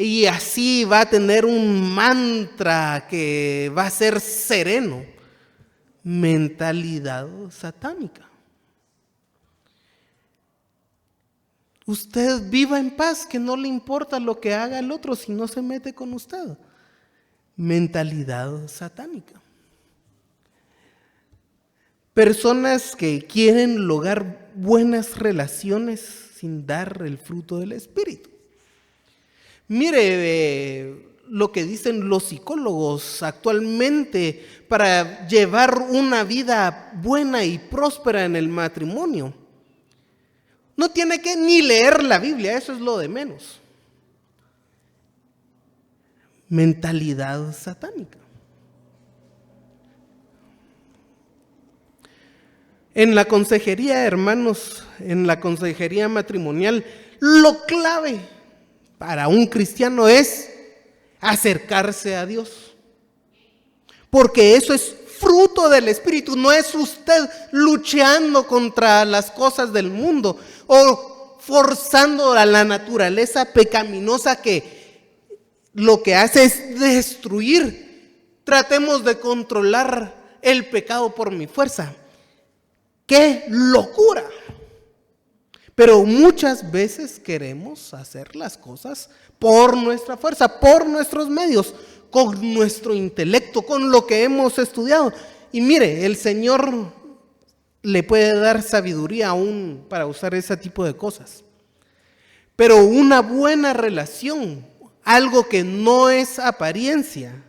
y así va a tener un mantra que va a ser sereno. Mentalidad satánica. Usted viva en paz, que no le importa lo que haga el otro si no se mete con usted. Mentalidad satánica. Personas que quieren lograr buenas relaciones sin dar el fruto del Espíritu. Mire lo que dicen los psicólogos actualmente para llevar una vida buena y próspera en el matrimonio. No tiene que ni leer la Biblia, eso es lo de menos. Mentalidad satánica. En la consejería, hermanos, en la consejería matrimonial, lo clave para un cristiano es acercarse a Dios. Porque eso es fruto del Espíritu, no es usted luchando contra las cosas del mundo o forzando a la naturaleza pecaminosa que lo que hace es destruir. Tratemos de controlar el pecado por mi fuerza. ¡Qué locura! Pero muchas veces queremos hacer las cosas por nuestra fuerza, por nuestros medios, con nuestro intelecto, con lo que hemos estudiado. Y mire, el Señor le puede dar sabiduría aún para usar ese tipo de cosas. Pero una buena relación, algo que no es apariencia,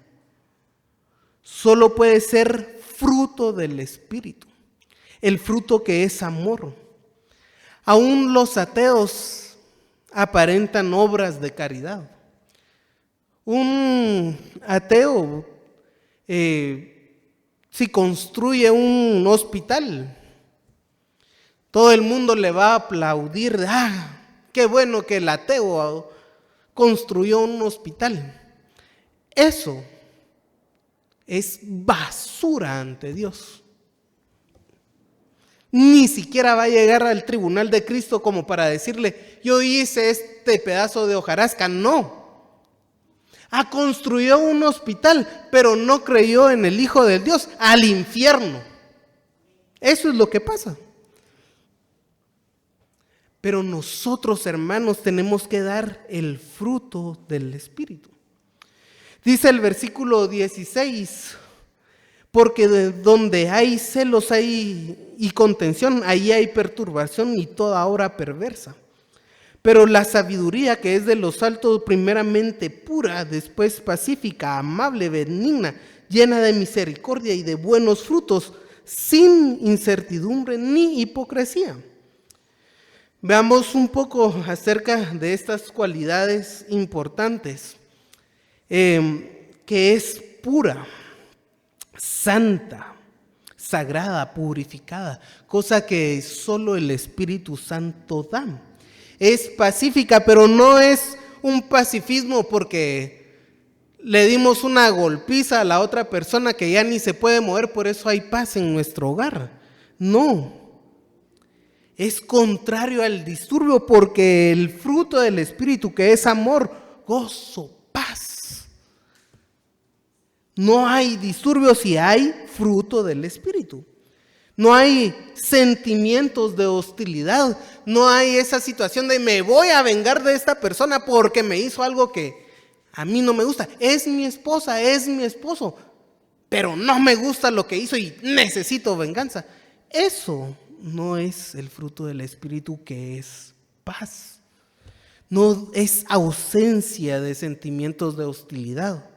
solo puede ser fruto del Espíritu. El fruto que es amor. Aún los ateos aparentan obras de caridad. Un ateo, si construye un hospital, todo el mundo le va a aplaudir. Qué bueno que el ateo construyó un hospital. Eso es basura ante Dios. Ni siquiera va a llegar al tribunal de Cristo como para decirle, yo hice este pedazo de hojarasca. No. Construyó un hospital, pero no creyó en el Hijo de Dios, al infierno. Eso es lo que pasa. Pero nosotros, hermanos, tenemos que dar el fruto del Espíritu. Dice el versículo 16, porque de donde hay celos y contención, ahí hay perturbación y toda obra perversa. Pero la sabiduría que es de los altos, primeramente pura, después pacífica, amable, benigna, llena de misericordia y de buenos frutos, sin incertidumbre ni hipocresía. Veamos un poco acerca de estas cualidades importantes, que es pura, santa, sagrada, purificada, cosa que solo el Espíritu Santo da. Es pacífica, pero no es un pacifismo porque le dimos una golpiza a la otra persona que ya ni se puede mover, por eso hay paz en nuestro hogar. No, es contrario al disturbio, porque el fruto del Espíritu, que es amor, gozo, paz. No hay disturbio si hay fruto del Espíritu. No hay sentimientos de hostilidad. No hay esa situación de me voy a vengar de esta persona porque me hizo algo que a mí no me gusta. Es mi esposa, es mi esposo. pero no me gusta lo que hizo y necesito venganza. Eso no es el fruto del Espíritu, que es paz. No es ausencia de sentimientos de hostilidad.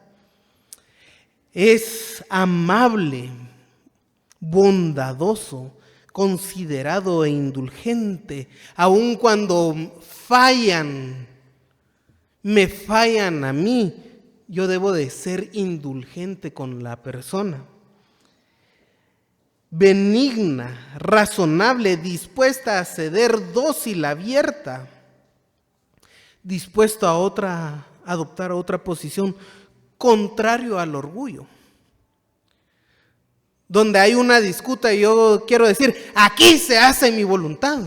Es amable, bondadoso, considerado e indulgente, aun cuando me fallan a mí, yo debo de ser indulgente con la persona. Benigna, razonable, dispuesta a ceder, dócil, abierta, dispuesto a adoptar otra posición, contrario al orgullo. Donde hay una disputa y yo quiero decir, aquí se hace mi voluntad,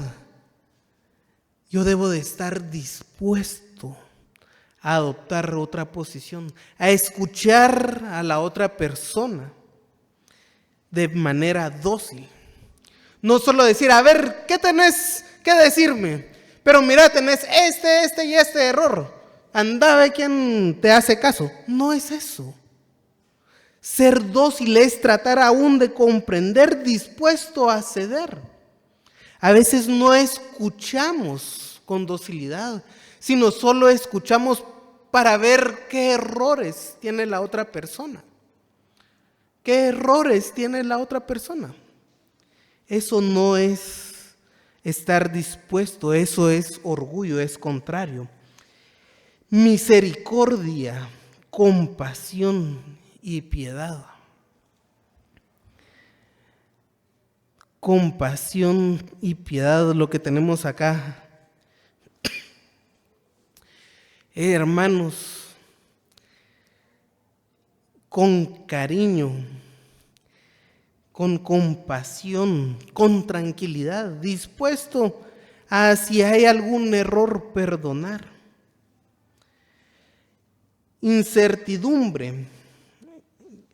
yo debo de estar dispuesto a adoptar otra posición, a escuchar a la otra persona de manera dócil. No solo decir, a ver, ¿qué tenés que decirme? Pero mira, tenés este y este error. Anda, ve quién te hace caso. No es eso. Ser dócil es tratar aún de comprender, dispuesto a ceder. A veces no escuchamos con docilidad, sino solo escuchamos para ver qué errores tiene la otra persona. ¿Qué errores tiene la otra persona? Eso no es estar dispuesto, eso es orgullo, es contrario. Misericordia, compasión y piedad. Compasión y piedad, lo que tenemos acá. Hermanos, con cariño, con compasión, con tranquilidad, dispuesto a, si hay algún error, perdonar. Incertidumbre.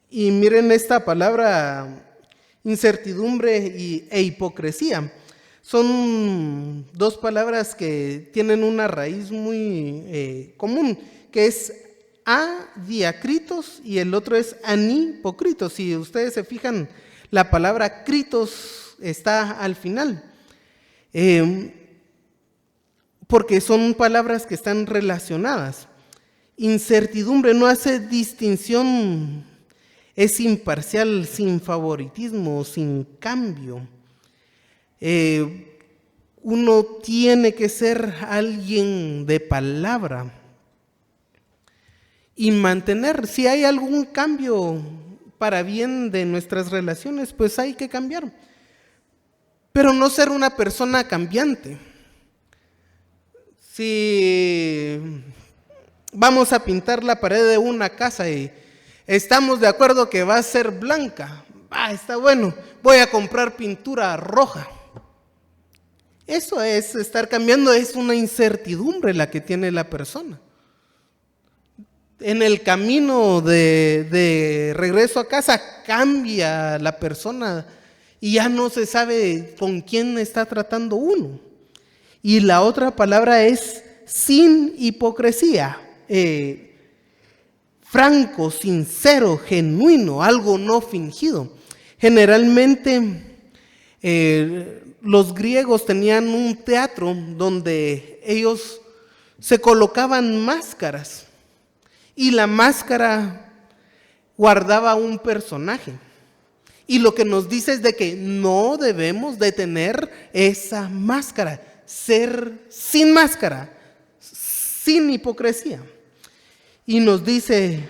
Y miren esta palabra, incertidumbre e hipocresía. Son dos palabras que tienen una raíz muy común, que es adiacritos y el otro es anipócritos. Si ustedes se fijan, la palabra critos está al final, porque son palabras que están relacionadas. Incertidumbre no hace distinción, es imparcial, sin favoritismo, sin cambio. Uno tiene que ser alguien de palabra y mantener, si hay algún cambio para bien de nuestras relaciones, pues hay que cambiar, pero no ser una persona cambiante. Si vamos a pintar la pared de una casa y estamos de acuerdo que va a ser blanca, está bueno, voy a comprar pintura roja. Eso es estar cambiando, es una incertidumbre la que tiene la persona. En el camino de regreso a casa cambia la persona y ya no se sabe con quién está tratando uno. Y la otra palabra es sin hipocresía, franco, sincero, genuino, algo no fingido. Generalmente los griegos tenían un teatro donde ellos se colocaban máscaras y la máscara guardaba un personaje. Y lo que nos dice es de que no debemos de tener esa máscara, ser sin máscara, sin hipocresía. Y nos dice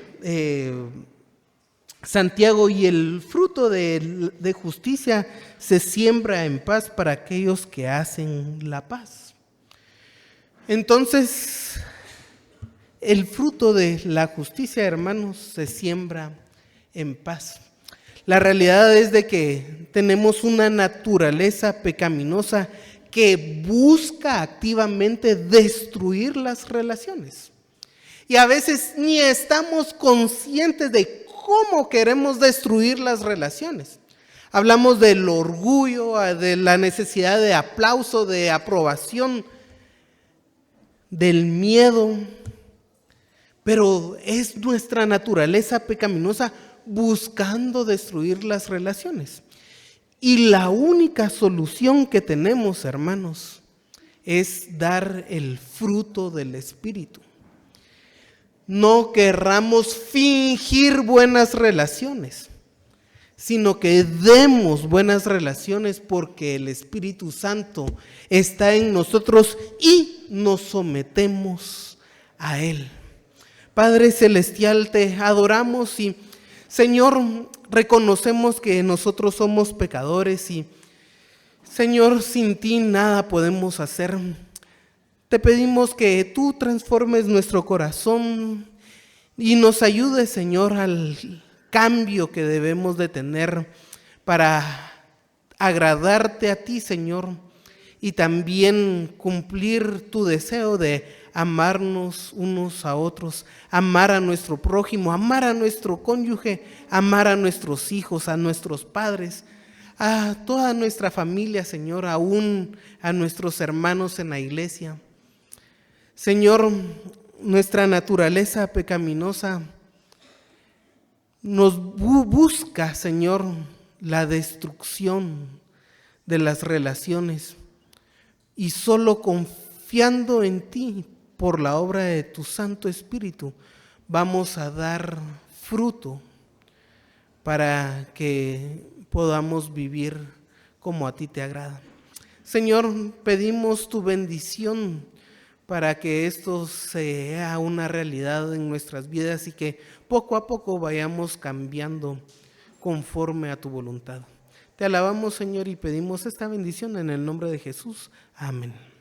Santiago, y el fruto de justicia se siembra en paz para aquellos que hacen la paz. Entonces, el fruto de la justicia, hermanos, se siembra en paz. La realidad es de que tenemos una naturaleza pecaminosa que busca activamente destruir las relaciones. Y a veces ni estamos conscientes de cómo queremos destruir las relaciones. Hablamos del orgullo, de la necesidad de aplauso, de aprobación, del miedo. Pero es nuestra naturaleza pecaminosa buscando destruir las relaciones. Y la única solución que tenemos, hermanos, es dar el fruto del Espíritu. No querramos fingir buenas relaciones, sino que demos buenas relaciones porque el Espíritu Santo está en nosotros y nos sometemos a Él. Padre Celestial, te adoramos y, Señor, reconocemos que nosotros somos pecadores y, Señor, sin ti nada podemos hacer. Te pedimos que tú transformes nuestro corazón y nos ayudes, Señor, al cambio que debemos de tener para agradarte a ti, Señor, y también cumplir tu deseo de amarnos unos a otros, amar a nuestro prójimo, amar a nuestro cónyuge, amar a nuestros hijos, a nuestros padres, a toda nuestra familia, Señor, aún a nuestros hermanos en la iglesia. Señor, nuestra naturaleza pecaminosa nos busca, Señor, la destrucción de las relaciones, y solo confiando en ti por la obra de tu Santo Espíritu vamos a dar fruto para que podamos vivir como a ti te agrada. Señor, pedimos tu bendición para que esto sea una realidad en nuestras vidas y que poco a poco vayamos cambiando conforme a tu voluntad. Te alabamos, Señor, y pedimos esta bendición en el nombre de Jesús. Amén.